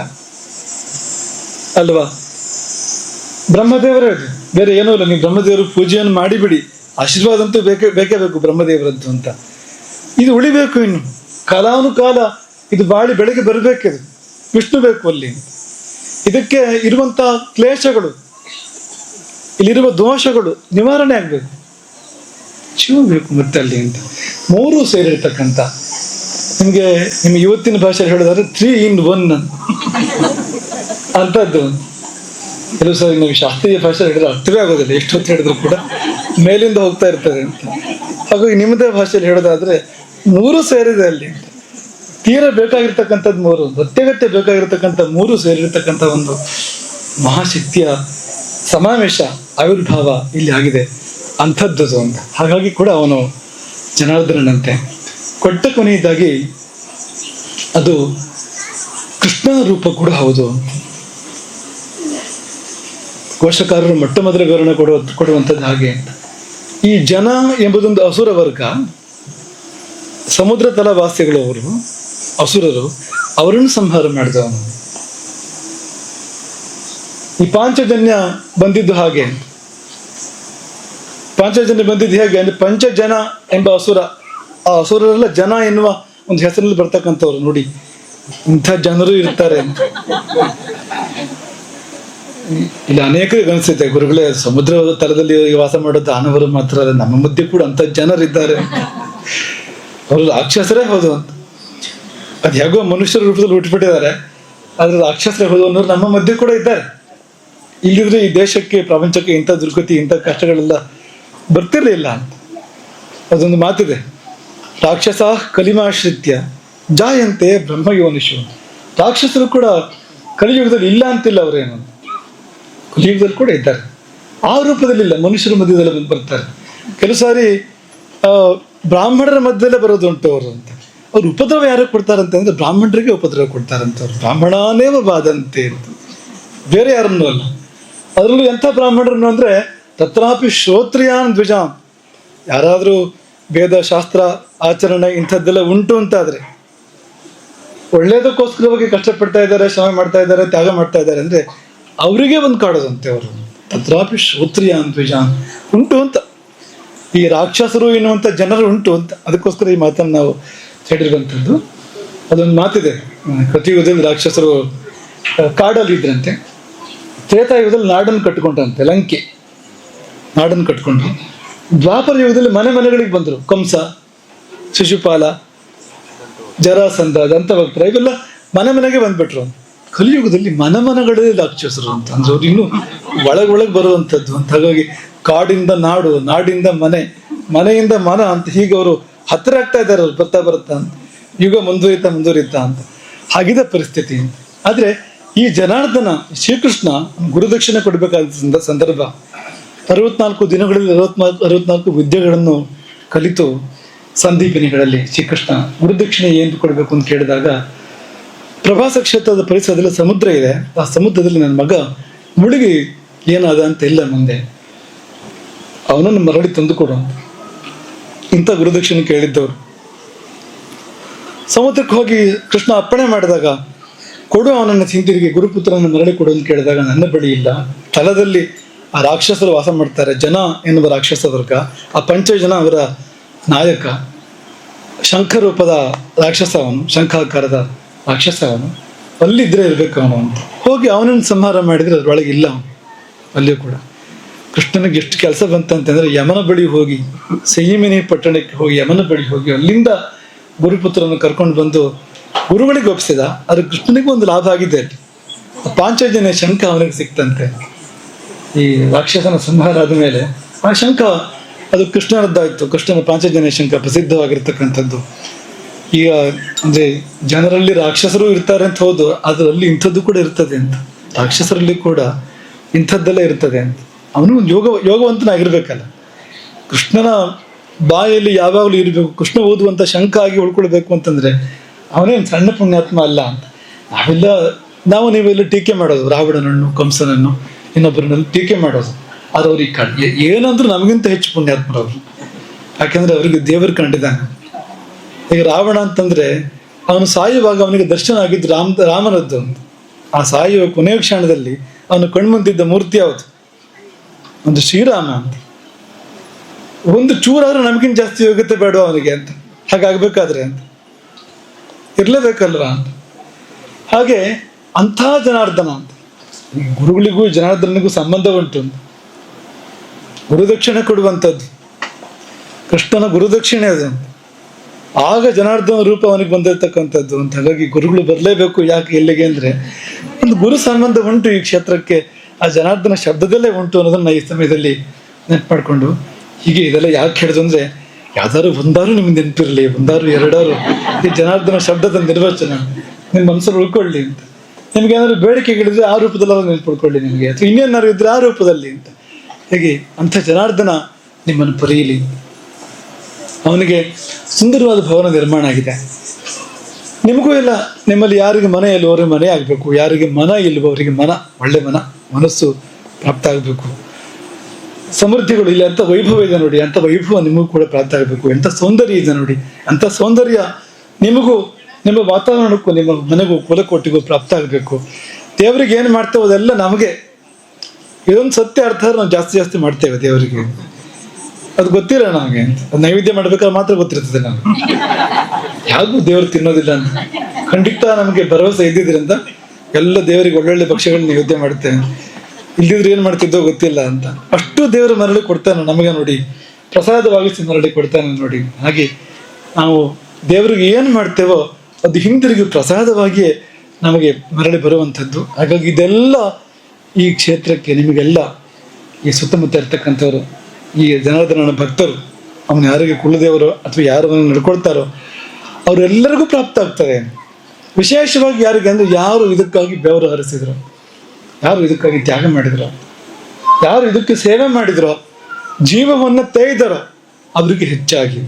ಅಲ್ವಾ? ಬ್ರಹ್ಮದೇವರೇ ಅದು, ಬೇರೆ ಏನೂ ಇಲ್ಲ. ನೀವು ಬ್ರಹ್ಮದೇವರು ಪೂಜೆಯನ್ನು ಮಾಡಿಬಿಡಿ, ಆಶೀರ್ವಾದ ಅಂತೂ ಬೇಕೇ ಬೇಕೇ ಬ್ರಹ್ಮದೇವರದ್ದು ಅಂತ. ಇದು ಉಳಿಬೇಕು, ಇನ್ನು ಕಾಲಾನುಕಾಲ ಇದು ಬಾಳಿ ಬೆಳಗ್ಗೆ ಬರಬೇಕಿದು. ವಿಷ್ಣು ಬೇಕು ಅಲ್ಲಿ. ಇದಕ್ಕೆ ಇರುವಂತ ಕ್ಲೇಶಗಳು, ಇಲ್ಲಿರುವ ದೋಷಗಳು ನಿವಾರಣೆ ಆಗ್ಬೇಕು, ಶಿವ ಬೇಕು ಮತ್ತೆ ಅಲ್ಲಿ ಅಂತ. ಮೂರು ಸೇರಿರ್ತಕ್ಕಂಥ, ನಿಮ್ಗೆ ನಿಮ್ಮ ಇವತ್ತಿನ ಭಾಷೆಯಲ್ಲಿ ಹೇಳೋದಾದ್ರೆ 3 in 1 ಅಂತದ್ದು. ಕೆಲವು ಸರಿ ನೀವು ಶಾಸ್ತ್ರೀಯ ಭಾಷೆ ಹೇಳಿದ್ರೆ ಅರ್ಥವೇ ಆಗೋದಿಲ್ಲ, ಎಷ್ಟು ಹೊತ್ತು ಹೇಳಿದ್ರು ಕೂಡ ಮೇಲಿಂದ ಹೋಗ್ತಾ ಇರ್ತದೆ ಅಂತ. ಹಾಗಾಗಿ ನಿಮ್ಮದೇ ಭಾಷೆಯಲ್ಲಿ ಹೇಳೋದಾದ್ರೆ ಮೂರು ಸೇರಿದೆ ಅಲ್ಲಿ. ತೀರ ಬೇಕಾಗಿರ್ತಕ್ಕಂಥದ್ದು ಮೂರು, ಅತ್ಯಗತ್ಯ ಬೇಕಾಗಿರ್ತಕ್ಕಂಥ ಮೂರು ಸೇರಿರ್ತಕ್ಕಂಥ ಒಂದು ಮಹಾಶಕ್ತಿಯ ಸಮಾವೇಶ, ಆವಿರ್ಭಾವ ಇಲ್ಲಿ ಆಗಿದೆ ಅಂಥದ್ದು ಅಂತ. ಹಾಗಾಗಿ ಕೂಡ ಅವನು ಜನಾರ್ದನಂತೆ. ಕೊಟ್ಟ ಕೊನೆಯದಾಗಿ ಅದು ಕೃಷ್ಣನ ರೂಪ ಕೂಡ ಹೌದು. ಕೋಶಕಾರರು ಮೊಟ್ಟ ಮೊದಲ ವಿವರಣೆ ಕೊಡುವಂಥದ್ದು ಹಾಗೆ ಅಂತ. ಈ ಜನ ಎಂಬುದೊಂದು ಅಸುರ ವರ್ಗ, ಸಮುದ್ರ ತಲವಾಸಿಗಳು ಅವರು, ಅಸುರರು, ಅವರನ್ನು ಸಂಹಾರ ಮಾಡಿದವನು. ಈ ಪಾಂಚಜನ್ಯ ಬಂದಿದ್ದು ಹಾಗೆ. ಪಾಂಚಜನ್ಯ ಬಂದಿದ್ದು ಹೇಗೆ ಅಂದ್ರೆ, ಪಂಚಜನ ಎಂಬ ಅಸುರ, ಆ ಅಸುರರೆಲ್ಲ ಜನ ಎನ್ನುವ ಒಂದು ಹೆಸರಲ್ಲಿ ಬರ್ತಕ್ಕಂಥವ್ರು. ನೋಡಿ, ಇಂಥ ಜನರು ಇರ್ತಾರೆ ಅಂತ. ಇಲ್ಲಿ ಅನೇಕರಿಗೆ ಅನಿಸುತ್ತೆ, ಗುರುಗಳೇ ಸಮುದ್ರ ತಲದಲ್ಲಿ ವಾಸ ಮಾಡೋ ದಾನವರು ಮಾತ್ರ ಅಲ್ಲ, ನಮ್ಮ ಮಧ್ಯೆ ಕೂಡ ಅಂತ ಜನರಿದ್ದಾರೆ, ಅವರು ರಾಕ್ಷಸರೇ ಹೌದು ಅಂತ. ಅದು ಹೇಗೋ ಮನುಷ್ಯರ ರೂಪದಲ್ಲಿ ಹುಟ್ಟುಬಿಟ್ಟಿದ್ದಾರೆ, ಆದ್ರೆ ರಾಕ್ಷಸರೇ ಹೌದು ಅನ್ನೋರು ನಮ್ಮ ಮಧ್ಯೆ ಕೂಡ ಇದ್ದಾರೆ. ಇಲ್ಲಿದ್ರೆ ಈ ದೇಶಕ್ಕೆ, ಪ್ರಪಂಚಕ್ಕೆ ಇಂಥ ದುರ್ಗತಿ, ಇಂಥ ಕಷ್ಟಗಳೆಲ್ಲ ಬರ್ತಿರ್ಲಿಲ್ಲ ಅಂತ. ಅದೊಂದು ಮಾತಿದೆ, ರಾಕ್ಷಸ ಕಲಿಮಾಶ್ರಿತ್ಯ ಜಾಯಂತೆ ಬ್ರಹ್ಮಯೋನಿಷು. ರಾಕ್ಷಸರು ಕೂಡ ಕಲಿಯುಗದಲ್ಲಿ ಇಲ್ಲ ಅಂತಿಲ್ಲ ಅವರೇನು, ಕಲಿಯುಗದಲ್ಲಿ ಕೂಡ ಇದ್ದಾರೆ. ಆ ರೂಪದಲ್ಲಿ ಇಲ್ಲ, ಮನುಷ್ಯರ ಮಧ್ಯದಲ್ಲೇ ಬಂದು ಬರ್ತಾರೆ. ಕೆಲವು ಸಾರಿ ಬ್ರಾಹ್ಮಣರ ಮಧ್ಯದಲ್ಲೇ ಬರೋದುಂಟು ಅವರು ಅಂತ. ಅವ್ರು ಉಪದ್ರವ ಯಾರಿಗೆ ಕೊಡ್ತಾರಂತೆ ಅಂದ್ರೆ, ಬ್ರಾಹ್ಮಣರಿಗೆ ಉಪದ್ರವ ಕೊಡ್ತಾರಂತ. ಅವ್ರು ಬ್ರಾಹ್ಮಣನೇವ ಬಾದಂತೆ ಅಂತ, ಬೇರೆ ಯಾರನ್ನೂ ಅಲ್ಲ. ಅದರಲ್ಲೂ ಎಂಥ ಬ್ರಾಹ್ಮಣರನ್ನು ಅಂದ್ರೆ, ತತ್ರಾಪಿ ಶ್ರೋತ್ರಿಯಾನ್ ದ್ವಿಜಾನ್. ಯಾರಾದ್ರೂ ವೇದ ಶಾಸ್ತ್ರ ಆಚರಣೆ ಇಂಥದ್ದೆಲ್ಲ ಉಂಟು ಅಂತಾದ್ರೆ, ಒಳ್ಳೇದಕ್ಕೋಸ್ಕರವಾಗಿ ಕಷ್ಟಪಡ್ತಾ ಇದ್ದಾರೆ, ಶ್ರಮ ಮಾಡ್ತಾ ಇದ್ದಾರೆ, ತ್ಯಾಗ ಮಾಡ್ತಾ ಇದ್ದಾರೆ ಅಂದ್ರೆ ಅವರಿಗೆ ಒಂದು ಕಾಡೋದಂತೆ ಅವರು. ತತ್ರಾಪಿ ಶ್ರೋತ್ರಿಯಾನ್ ದ್ವಿಜಾನ್ ಉಂಟು ಅಂತ. ಈ ರಾಕ್ಷಸರು ಎನ್ನುವಂಥ ಜನರು ಉಂಟು ಅಂತ. ಅದಕ್ಕೋಸ್ಕರ ಈ ಮಾತನ್ನು ನಾವು ಹೇಳಿರುವಂಥದ್ದು. ಅದೊಂದು ಮಾತಿದೆ, ಕಲಿಯುಗದಲ್ಲಿ ರಾಕ್ಷಸರು ಕಾಡಲ್ಲಿ ಇದ್ರಂತೆ, ತ್ರೇತಾಯುಗದಲ್ಲಿ ನಾಡನ್ನು ಕಟ್ಕೊಂಡ್ರಂತೆ, ಲಂಕೆ ನಾಡನ್ನು ಕಟ್ಕೊಂಡ್ರು. ದ್ವಾಪರ ಯುಗದಲ್ಲಿ ಮನೆಗಳಿಗೆ ಬಂದರು, ಕಂಸ, ಶಿಶುಪಾಲ, ಜರಾಸಂಧ, ದಂತವಕ್ರ, ಇವೆಲ್ಲ ಮನೆಗೆ ಬಂದ್ಬಿಟ್ರು. ಕಲಿಯುಗದಲ್ಲಿ ಮನೆಗಳೇ ರಾಕ್ಷಸರು ಅಂತ. ಅಂದ್ರೆ ಅವ್ರು ಇನ್ನೂ ಒಳಗೆ ಬರುವಂಥದ್ದು ಅಂತ. ಹಾಗಾಗಿ ಕಾಡಿಂದ ನಾಡು, ನಾಡಿಂದ ಮನೆ, ಮನೆಯಿಂದ ಮನ ಅಂತ ಹೀಗೆ ಅವರು ಹತ್ತಿರ ಆಗ್ತಾ ಇದ್ದಾರೆ, ಅವ್ರು ಬರ್ತಾ ಅಂತ. ಯುಗ ಮುಂದುವರಿತಾ ಅಂತ ಹಾಗಿದೆ ಪರಿಸ್ಥಿತಿ. ಆದ್ರೆ ಈ ಜನಾರ್ದನ ಶ್ರೀಕೃಷ್ಣ ಗುರುದಕ್ಷಿಣೆ ಕೊಡಬೇಕಾದ ಸಂದರ್ಭ, 64 ದಿನಗಳಲ್ಲಿ 64 ವಿದ್ಯೆಗಳನ್ನು ಕಲಿತು ಸಂದೀಪಿನಿಗಳಲ್ಲಿ ಶ್ರೀಕೃಷ್ಣ ಗುರುದಕ್ಷಿಣೆ ಏನು ಕೊಡಬೇಕು ಅಂತ ಕೇಳಿದಾಗ, ಪ್ರಭಾಸ ಕ್ಷೇತ್ರದ ಪರಿಸರದಲ್ಲಿ ಸಮುದ್ರ ಇದೆ, ಆ ಸಮುದ್ರದಲ್ಲಿ ನನ್ನ ಮಗ ಮುಳುಗಿ ಏನಾದ ಅಂತ ಇಲ್ಲ, ಮುಂದೆ ಅವನನ್ನು ಮರಳಿ ತಂದು ಕೊಡು ಅಂತ ಇಂಥ ಗುರುದಕ್ಷಿಣೆ ಕೇಳಿದ್ದವರು. ಸಮುದ್ರಕ್ಕೆ ಹೋಗಿ ಕೃಷ್ಣ ಅಪ್ಪಣೆ ಮಾಡಿದಾಗ, ಕೊಡು ಅವನನ್ನು ಹಿಂತಿರುಗಿ, ಗುರುಪುತ್ರನನ್ನು ಮರಳಿ ಕೊಡು ಅಂತ ಕೇಳಿದಾಗ, ನನ್ನ ಬಳಿ ಇಲ್ಲ. ಸ್ಥಳದಲ್ಲಿ ಆ ರಾಕ್ಷಸರು ವಾಸ ಮಾಡ್ತಾರೆ, ಜನ ಎನ್ನುವ ರಾಕ್ಷಸ ವರ್ಗ. ಆ ಪಂಚಜನ ಅವರ ನಾಯಕ, ಶಂಖ ರೂಪದ ರಾಕ್ಷಸ ಅವನು, ಶಂಖಾಕಾರದ ರಾಕ್ಷಸ ಅವನು. ಅಲ್ಲಿದ್ರೆ ಇರ್ಬೇಕು ಅವನು ಅಂತ ಹೋಗಿ ಅವನನ್ನು ಸಂಹಾರ ಮಾಡಿದ್ರೆ ಅದರೊಳಗೆ ಇಲ್ಲ ಅವನು. ಅಲ್ಲಿಯೂ ಕೂಡ ಕೃಷ್ಣನಿಗೆ ಎಷ್ಟು ಕೆಲಸ ಬಂತಂತಂದ್ರೆ, ಯಮನ ಬಳಿ ಹೋಗಿ, ಸಂಯಮಿನಿ ಪಟ್ಟಣಕ್ಕೆ ಹೋಗಿ ಯಮನ ಬಳಿ ಹೋಗಿ ಅಲ್ಲಿಂದ ಗುರುಪುತ್ರನ ಕರ್ಕೊಂಡು ಬಂದು ಗುರುಗಳಿಗೆ ಒಪ್ಪಿಸಿದ. ಆದ್ರೆ ಕೃಷ್ಣನಿಗೂ ಒಂದು ಲಾಭ ಆಗಿದೆ, ಅಲ್ಲಿ ಪಾಂಚಜನ್ಯ ಶಂಖ ಅವನಿಗೆ ಸಿಕ್ತಂತೆ. ಈ ರಾಕ್ಷಸನ ಸಂಹಾರ ಆದ ಮೇಲೆ ಆ ಶಂಖ ಅದು ಕೃಷ್ಣನದ್ದಾಯ್ತು. ಕೃಷ್ಣನ ಪಾಂಚಜನ್ಯ ಶಂಖ ಪ್ರಸಿದ್ಧವಾಗಿರ್ತಕ್ಕಂಥದ್ದು. ಈಗ ಅಂದ್ರೆ ಜನರಲ್ಲಿ ರಾಕ್ಷಸರು ಇರ್ತಾರೆ ಅಂತ ಹೌದು, ಅದರಲ್ಲಿ ಇಂಥದ್ದು ಕೂಡ ಇರ್ತದೆ ಅಂತ. ರಾಕ್ಷಸರಲ್ಲಿ ಕೂಡ ಇಂಥದ್ದೆಲ್ಲ ಇರ್ತದೆ ಅಂತ. ಅವನು ಒಂದು ಯೋಗವಂತನಾಗಿರ್ಬೇಕಲ್ಲ. ಕೃಷ್ಣನ ಬಾಯಲ್ಲಿ ಯಾವಾಗಲೂ ಇರಬೇಕು, ಕೃಷ್ಣ ಓದುವಂಥ ಶಂಖ ಆಗಿ ಉಳ್ಕೊಳ್ಬೇಕು ಅಂತಂದ್ರೆ ಅವನೇನು ಸಣ್ಣ ಪುಣ್ಯಾತ್ಮ ಅಲ್ಲ ಅಂತ. ನೀವೆಲ್ಲ ಟೀಕೆ ಮಾಡೋದು, ರಾವಣನನ್ನು, ಕಂಸನನ್ನು, ಇನ್ನೊಬ್ಬರನ್ನೆಲ್ಲ ಟೀಕೆ ಮಾಡೋದು. ಆದ್ರೆ ಅವ್ರಿಗೆ ಏನಂದ್ರೂ ನಮಗಿಂತ ಹೆಚ್ಚು ಪುಣ್ಯಾತ್ಮರವ್ರು. ಯಾಕೆಂದ್ರೆ ಅವ್ರಿಗೆ ದೇವರು ಕಂಡಿದ್ದಾನೆ. ಈಗ ರಾವಣ ಅಂತಂದ್ರೆ ಅವನು ಸಾಯುವಾಗ ಅವನಿಗೆ ದರ್ಶನ ಆಗಿದ್ದು ರಾಮನದ್ದು ಅಂತ. ಆ ಸಾಯುವ ಕೊನೆಯ ಕ್ಷಣದಲ್ಲಿ ಅವನು ಕಣ್ಮುಂದಿದ್ದ ಮೂರ್ತಿ ಯಾವುದು? ಒಂದು ಶ್ರೀರಾಮ ಅಂತ. ಒಂದು ಚೂರಾದ್ರೂ ನಮಗಿಂತ ಜಾಸ್ತಿ ಯೋಗ್ಯತೆ ಬೇಡ ಅವನಿಗೆ ಅಂತ. ಹಾಗಾಗ್ಬೇಕಾದ್ರೆ ಅಂತ ಇರ್ಲೇಬೇಕಲ್ವಾ ಅಂತ. ಹಾಗೆ ಅಂಥ ಜನಾರ್ದನ ಅಂತ. ಗುರುಗಳಿಗೂ ಜನಾರ್ದನಿಗೂ ಸಂಬಂಧ ಉಂಟು ಅಂತ. ಗುರುದಕ್ಷಿಣೆ ಕೊಡುವಂಥದ್ದು ಕೃಷ್ಣನ ಗುರುದಕ್ಷಿಣೆ ಅದು ಅಂತ. ಆಗ ಜನಾರ್ದನ ರೂಪ ಅವನಿಗೆ ಬಂದಿರತಕ್ಕಂಥದ್ದು ಅಂತ. ಹಾಗಾಗಿ ಗುರುಗಳು ಬರಲೇಬೇಕು. ಯಾಕೆ, ಎಲ್ಲಿಗೆ ಅಂದ್ರೆ ಒಂದು ಗುರು ಸಂಬಂಧ ಉಂಟು ಈ ಕ್ಷೇತ್ರಕ್ಕೆ. ಆ ಜನಾರ್ದನ ಶಬ್ದದಲ್ಲೇ ಉಂಟು ಅನ್ನೋದನ್ನ ಈ ಸಮಯದಲ್ಲಿ ನೆನಪು ಮಾಡಿಕೊಂಡು, ಹೀಗೆ ಇದೆಲ್ಲ ಯಾಕೆ ಹೇಳಿದ್ರು ಅಂದ್ರೆ, ಯಾವ್ದಾದ್ರು ಒಂದಾರು ನಿಮ್ಗೆ ನೆನಪಿರಲಿ, ಒಂದಾರು ಎರಡಾರು ಈ ಜನಾರ್ದನ ಶಬ್ದದ ನಿರ್ವಚನ ನಿಮ್ಮ ಮನಸ್ಸಲ್ಲಿ ಉಳ್ಕೊಳ್ಳಿ ಅಂತ. ನಿಮ್ಗೆ ಏನಾದ್ರು ಬೇಡಿಕೆಗಳಿದ್ರೆ ಆ ರೂಪದಲ್ಲಿ ನೆನ್ಪಿಡ್ಕೊಳ್ಳಿ ನಿಮಗೆ, ಅಥವಾ ಇನ್ನೇನಾದ್ರು ಇದ್ರೆ ಆ ರೂಪದಲ್ಲಿ ಅಂತ. ಹೇಗೆ ಅಂಥ ಜನಾರ್ದನ ನಿಮ್ಮನ್ನು ಪರೀಲಿ. ಅವನಿಗೆ ಸುಂದರವಾದ ಭವನ ನಿರ್ಮಾಣ ಆಗಿದೆ. ನಿಮಗೂ ಇಲ್ಲ, ನಿಮ್ಮಲ್ಲಿ ಯಾರಿಗೆ ಮನೆ ಇಲ್ವೋ ಅವ್ರಿಗೆ ಮನೆ ಆಗಬೇಕು, ಯಾರಿಗೆ ಮನ ಇಲ್ವೋ ಅವರಿಗೆ ಮನ, ಒಳ್ಳೆ ಮನಸ್ಸು ಪ್ರಾಪ್ತ ಆಗಬೇಕು. ಸಮೃದ್ಧಿಗಳು ಇಲ್ಲಿ ಅಂತ ವೈಭವ ಇದೆ ನೋಡಿ, ಅಂತ ವೈಭವ ನಿಮಗೂ ಕೂಡ ಪ್ರಾಪ್ತ ಆಗಬೇಕು. ಎಂಥ ಸೌಂದರ್ಯ ಇದೆ ನೋಡಿ, ಅಂಥ ಸೌಂದರ್ಯ ನಿಮಗೂ, ನಿಮ್ಮ ವಾತಾವರಣಕ್ಕೂ, ನಿಮ್ಮ ಮನೆಗೂ, ಕುಲಕೋಟಿಗೂ ಪ್ರಾಪ್ತ ಆಗಬೇಕು. ದೇವರಿಗೆ ಏನು ಮಾಡ್ತೇವೆ ಅದೆಲ್ಲ ನಮಗೆ. ಇದೊಂದು ಸತ್ಯ ಅರ್ಥ ನಾವು ಜಾಸ್ತಿ ಮಾಡ್ತೇವೆ ದೇವರಿಗೆ, ಅದು ಗೊತ್ತಿಲ್ಲ ನಮಗೆ. ಅದು ನೈವೇದ್ಯ ಮಾಡ್ಬೇಕಾದ್ರೆ ಮಾತ್ರ ಗೊತ್ತಿರ್ತದೆ ನಮ್ಗೆ, ಯಾರಿಗೂ ದೇವರು ತಿನ್ನೋದಿಲ್ಲ ಅಂತ ಖಂಡಿತ ನಮಗೆ ಭರವಸೆ ಇದ್ದಿದ್ರಿಂದ ಎಲ್ಲ ದೇವರಿಗೆ ಒಳ್ಳೊಳ್ಳೆ ಭಕ್ಷ್ಯಗಳನ್ನ ನೈವೇದ್ಯ ಮಾಡ್ತೇವೆ. ಇಲ್ದಿದ್ರೆ ಏನ್ ಮಾಡ್ತಿದ್ದೋ ಗೊತ್ತಿಲ್ಲ ಅಂತ. ಅಷ್ಟು ದೇವರು ಮರಳಿ ಕೊಡ್ತಾನೆ ನಮಗೆ ನೋಡಿ, ಪ್ರಸಾದವಾಗಿಸಿ ಮರಳಿ ಕೊಡ್ತಾನೆ ನೋಡಿ. ಹಾಗೆ ನಾವು ದೇವರಿಗೆ ಏನು ಮಾಡ್ತೇವೋ ಅದು ಹಿಂದಿರುಗಿ ಪ್ರಸಾದವಾಗಿಯೇ ನಮಗೆ ಮರಳಿ ಬರುವಂಥದ್ದು. ಹಾಗಾಗಿ ಇದೆಲ್ಲ ಈ ಕ್ಷೇತ್ರಕ್ಕೆ, ನಿಮಗೆಲ್ಲ ಈ ಸುತ್ತಮುತ್ತ ಇರ್ತಕ್ಕಂಥವ್ರು, ಈ ಜನಾರ್ದನನ ಭಕ್ತರು, ಅವನು ಯಾರಿಗೆ ಕುಲದೇವರು ಅಥವಾ ಯಾರು ನಡ್ಕೊಳ್ತಾರೋ ಅವರೆಲ್ಲರಿಗೂ ಪ್ರಾಪ್ತ ಆಗ್ತದೆ. ವಿಶೇಷವಾಗಿ ಯಾರಿಗೆ ಅಂದರೆ ಯಾರು ಇದಕ್ಕಾಗಿ ಬೆವರು ಹರಿಸಿದ್ರು, ಯಾರು ಇದಕ್ಕಾಗಿ ತ್ಯಾಗ ಮಾಡಿದ್ರು, ಯಾರು ಇದಕ್ಕೆ ಸೇವೆ ಮಾಡಿದ್ರೋ, ಜೀವವನ್ನು ತೆಗೆದರೋ ಅವರಿಗೆ ಹೆಚ್ಚಾಗಿ,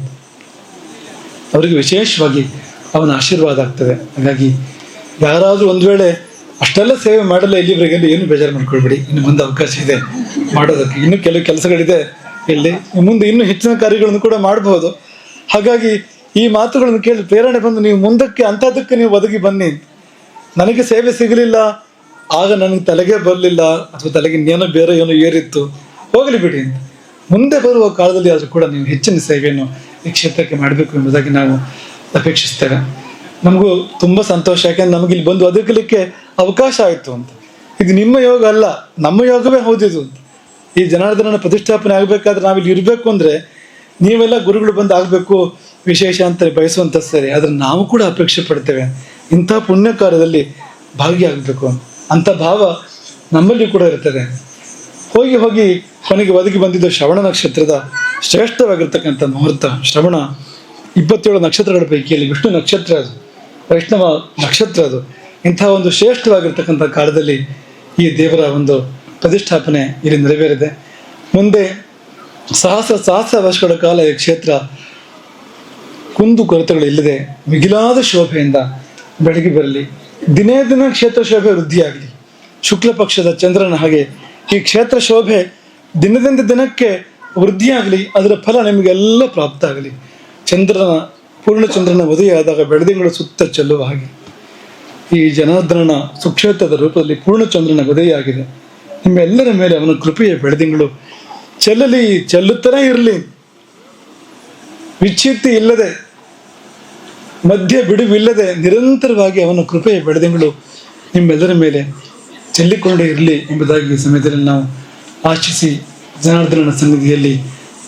ಅವರಿಗೆ ವಿಶೇಷವಾಗಿ ಅವನ ಆಶೀರ್ವಾದ ಆಗ್ತದೆ. ಹಾಗಾಗಿ ಯಾರಾದರೂ ಒಂದು ವೇಳೆ ಅಷ್ಟೆಲ್ಲ ಸೇವೆ ಮಾಡಲ್ಲ ಇಲ್ಲಿವರೆಗೆ ಏನು ಬೇಜಾರು ಮಾಡ್ಕೊಳ್ಬೇಡಿ. ಇನ್ನು ಮುಂದೆ ಅವಕಾಶ ಇದೆ ಮಾಡೋದಕ್ಕೆ, ಇನ್ನೂ ಕೆಲವು ಕೆಲಸಗಳಿದೆ ಇಲ್ಲಿ, ಮುಂದೆ ಇನ್ನೂ ಹೆಚ್ಚಿನ ಕಾರ್ಯಗಳನ್ನು ಕೂಡ ಮಾಡಬಹುದು. ಹಾಗಾಗಿ ಈ ಮಾತುಗಳನ್ನು ಕೇಳಿ ಪ್ರೇರಣೆ ಬಂದು ನೀವು ಮುಂದಕ್ಕೆ ಅಂಥದ್ದಕ್ಕೆ ನೀವು ಒದಗಿ ಬನ್ನಿ. ನನಗೆ ಸೇವೆ ಸಿಗಲಿಲ್ಲ, ಆಗ ನನಗೆ ತಲೆಗೆ ಬರಲಿಲ್ಲ, ಅಥವಾ ತಲೆಗೆ ಏನೋ ಬೇರೆ ಏನೋ ಏರಿತ್ತು, ಹೋಗಲಿ ಬಿಡಿ ಅಂತ. ಮುಂದೆ ಬರುವ ಕಾಲದಲ್ಲಿ ಆದರೂ ಕೂಡ ನೀವು ಹೆಚ್ಚಿನ ಸೇವೆಯನ್ನು ಈ ಕ್ಷೇತ್ರಕ್ಕೆ ಮಾಡಬೇಕು ಎಂಬುದಾಗಿ ನಾವು ಅಪೇಕ್ಷಿಸ್ತೇವೆ. ನಮಗೂ ತುಂಬ ಸಂತೋಷ, ಯಾಕೆಂದ್ರೆ ನಮಗೆ ಇಲ್ಲಿ ಬಂದು ಬದುಕಲಿಕ್ಕೆ ಅವಕಾಶ ಆಯಿತು ಅಂತ. ಇದು ನಿಮ್ಮ ಯೋಗ ಅಲ್ಲ, ನಮ್ಮ ಯೋಗವೇ ಹೌದಿದು ಅಂತ. ಈ ಜನಾರ್ದನನ ಪ್ರತಿಷ್ಠಾಪನೆ ಆಗಬೇಕಾದ್ರೆ ನಾವಿಲ್ಲಿ ಇರಬೇಕು ಅಂದರೆ ನೀವೆಲ್ಲ ಗುರುಗಳು ಬಂದು ಆಗಬೇಕು ವಿಶೇಷ ಅಂತ ಬಯಸುವಂಥ ಸರಿ, ಆದರೆ ನಾವು ಕೂಡ ಅಪೇಕ್ಷೆ ಪಡ್ತೇವೆ ಇಂಥ ಪುಣ್ಯ ಕಾರ್ಯದಲ್ಲಿ ಭಾಗಿಯಾಗಬೇಕು ಅಂಥ ಭಾವ ನಮ್ಮಲ್ಲಿ ಕೂಡ ಇರ್ತದೆ. ಹೋಗಿ ಹೋಗಿ ಕೊನೆಗೆ ಒದಗಿ ಬಂದಿದ್ದು ಶ್ರವಣ ನಕ್ಷತ್ರದ ಶ್ರೇಷ್ಠವಾಗಿರ್ತಕ್ಕಂಥ ಮುಹೂರ್ತ. ಶ್ರವಣ 27 ನಕ್ಷತ್ರಗಳ ಪೈಕಿಯಲ್ಲಿ ವಿಷ್ಣು ನಕ್ಷತ್ರ ಅದು, ವೈಷ್ಣವ ನಕ್ಷತ್ರ ಅದು. ಇಂಥ ಒಂದು ಶ್ರೇಷ್ಠವಾಗಿರ್ತಕ್ಕಂಥ ಕಾಲದಲ್ಲಿ ಈ ದೇವರ ಒಂದು ಪ್ರತಿಷ್ಠಾಪನೆ ಇಲ್ಲಿ ನೆರವೇರಿದೆ. ಮುಂದೆ ಸಹಸ್ರ ವರ್ಷಗಳ ಕಾಲ ಈ ಕ್ಷೇತ್ರ ಕುಂದು ಕೊರತೆಗಳು ಇಲ್ಲದೆ ಮಿಗಿಲಾದ ಶೋಭೆಯಿಂದ ಬೆಳಗಿ ಬರಲಿ. ದಿನೇ ದಿನ ಕ್ಷೇತ್ರ ಶೋಭೆ ವೃದ್ಧಿಯಾಗಲಿ. ಶುಕ್ಲ ಪಕ್ಷದ ಚಂದ್ರನ ಹಾಗೆ ಈ ಕ್ಷೇತ್ರ ಶೋಭೆ ದಿನದಿಂದ ದಿನಕ್ಕೆ ವೃದ್ಧಿಯಾಗಲಿ. ಅದರ ಫಲ ನಿಮಗೆಲ್ಲ ಪ್ರಾಪ್ತ ಆಗಲಿ. ಪೂರ್ಣಚಂದ್ರನ ಉದಯ ಆದಾಗ ಬೆಳದಿಂಗಳು ಸುತ್ತ ಚೆಲ್ಲುವ ಹಾಗೆ ಈ ಜನಾರ್ದನನ ಸುಕ್ಷೇತ್ರದ ರೂಪದಲ್ಲಿ ಪೂರ್ಣಚಂದ್ರನ ಉದಯ ಆಗಿದೆ. ನಿಮ್ಮೆಲ್ಲರ ಮೇಲೆ ಅವನ ಕೃಪೆಯ ಬೆಳದಿಂಗಳು ಚೆಲ್ಲುತ್ತಲೇ ಇರಲಿ. ವಿಚ್ಛಿತ್ತಿ ಇಲ್ಲದೆ, ಮಧ್ಯ ಬಿಡುವಿಲ್ಲದೆ ನಿರಂತರವಾಗಿ ಅವನ ಕೃಪೆಯ ಬೆಳದಿಂಗಳು ನಿಮ್ಮೆಲ್ಲರ ಮೇಲೆ ಚೆಲ್ಲಿಕೊಂಡೇ ಇರಲಿ ಎಂಬುದಾಗಿ ಈ ಸಮಯದಲ್ಲಿ ನಾವು ಆಶಿಸಿ ಜನಾರ್ದನನ ಸನ್ನಿಧಿಯಲ್ಲಿ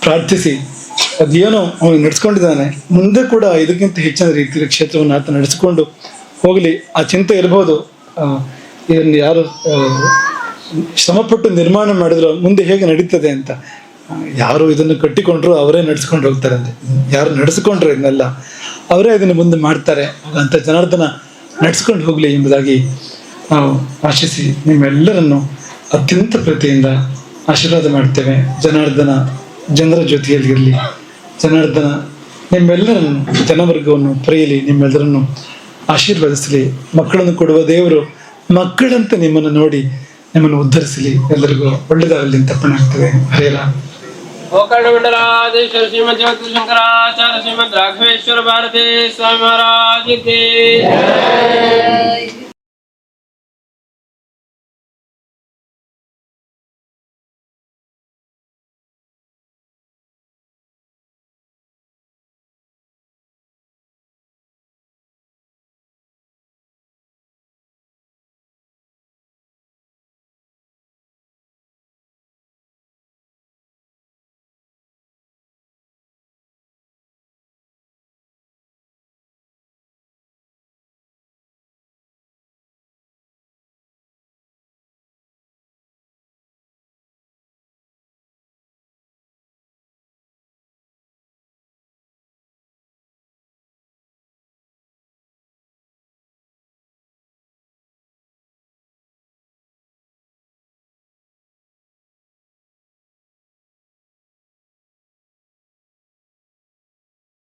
ಪ್ರಾರ್ಥಿಸಿ, ಅದೇನೋ ಅವನು ನಡೆಸ್ಕೊಂಡಿದ್ದಾನೆ, ಮುಂದೆ ಕೂಡ ಇದಕ್ಕಿಂತ ಹೆಚ್ಚಿನ ರೀತಿಯಲ್ಲಿ ಕ್ಷೇತ್ರವನ್ನು ಆತ ನಡೆಸಿಕೊಂಡು ಹೋಗಲಿ. ಆ ಚಿಂತೆ ಇರ್ಬೋದು, ಇದನ್ನು ಯಾರು ಶ್ರಮಪಟ್ಟು ನಿರ್ಮಾಣ ಮಾಡಿದ್ರು ಮುಂದೆ ಹೇಗೆ ನಡೀತದೆ ಅಂತ. ಯಾರು ಇದನ್ನು ಕಟ್ಟಿಕೊಂಡ್ರು ಅವರೇ ನಡೆಸ್ಕೊಂಡು ಹೋಗ್ತಾರೆ ಅಂದರೆ, ಯಾರು ನಡೆಸ್ಕೊಂಡ್ರು ಇದನ್ನೆಲ್ಲ ಅವರೇ ಇದನ್ನು ಮುಂದೆ ಮಾಡ್ತಾರೆ. ಅಂತ ಜನಾರ್ದನ ನಡೆಸ್ಕೊಂಡು ಹೋಗಲಿ ಎಂಬುದಾಗಿ ನಾವು ಆಶಿಸಿ ನಿಮ್ಮೆಲ್ಲರನ್ನು ಅತ್ಯಂತ ಪ್ರೀತಿಯಿಂದ ಆಶೀರ್ವಾದ ಮಾಡ್ತೇವೆ. ಜನಾರ್ದನ ಜನರ ಜೊತೆಯಲ್ಲಿ ಇರಲಿ. ಜನಾರ್ದನ ನಿಮ್ಮೆಲ್ಲರನ್ನು, ಜನವರ್ಗವನ್ನು ಪಡೆಯಲಿ, ನಿಮ್ಮೆಲ್ಲರನ್ನು ಆಶೀರ್ವದಿಸಲಿ. ಮಕ್ಕಳನ್ನು ಕೊಡುವ ದೇವರು ಮಕ್ಕಳಂತೆ ನಿಮ್ಮನ್ನು ನೋಡಿ ನಿಮ್ಮನ್ನು ಉದ್ಧರಿಸಲಿ. ಎಲ್ಲರಿಗೂ ಒಳ್ಳೆಯದಾಗಲಿ ಅಂತ ತಪ್ಪಣಾಗ್ತದೆ. ಹರೇರ गोकर्ण मंडलाधीश्वर श्रीमद जगत शंकराचार्य श्रीमद राघवेश्वर भारती स्वामी महाराज की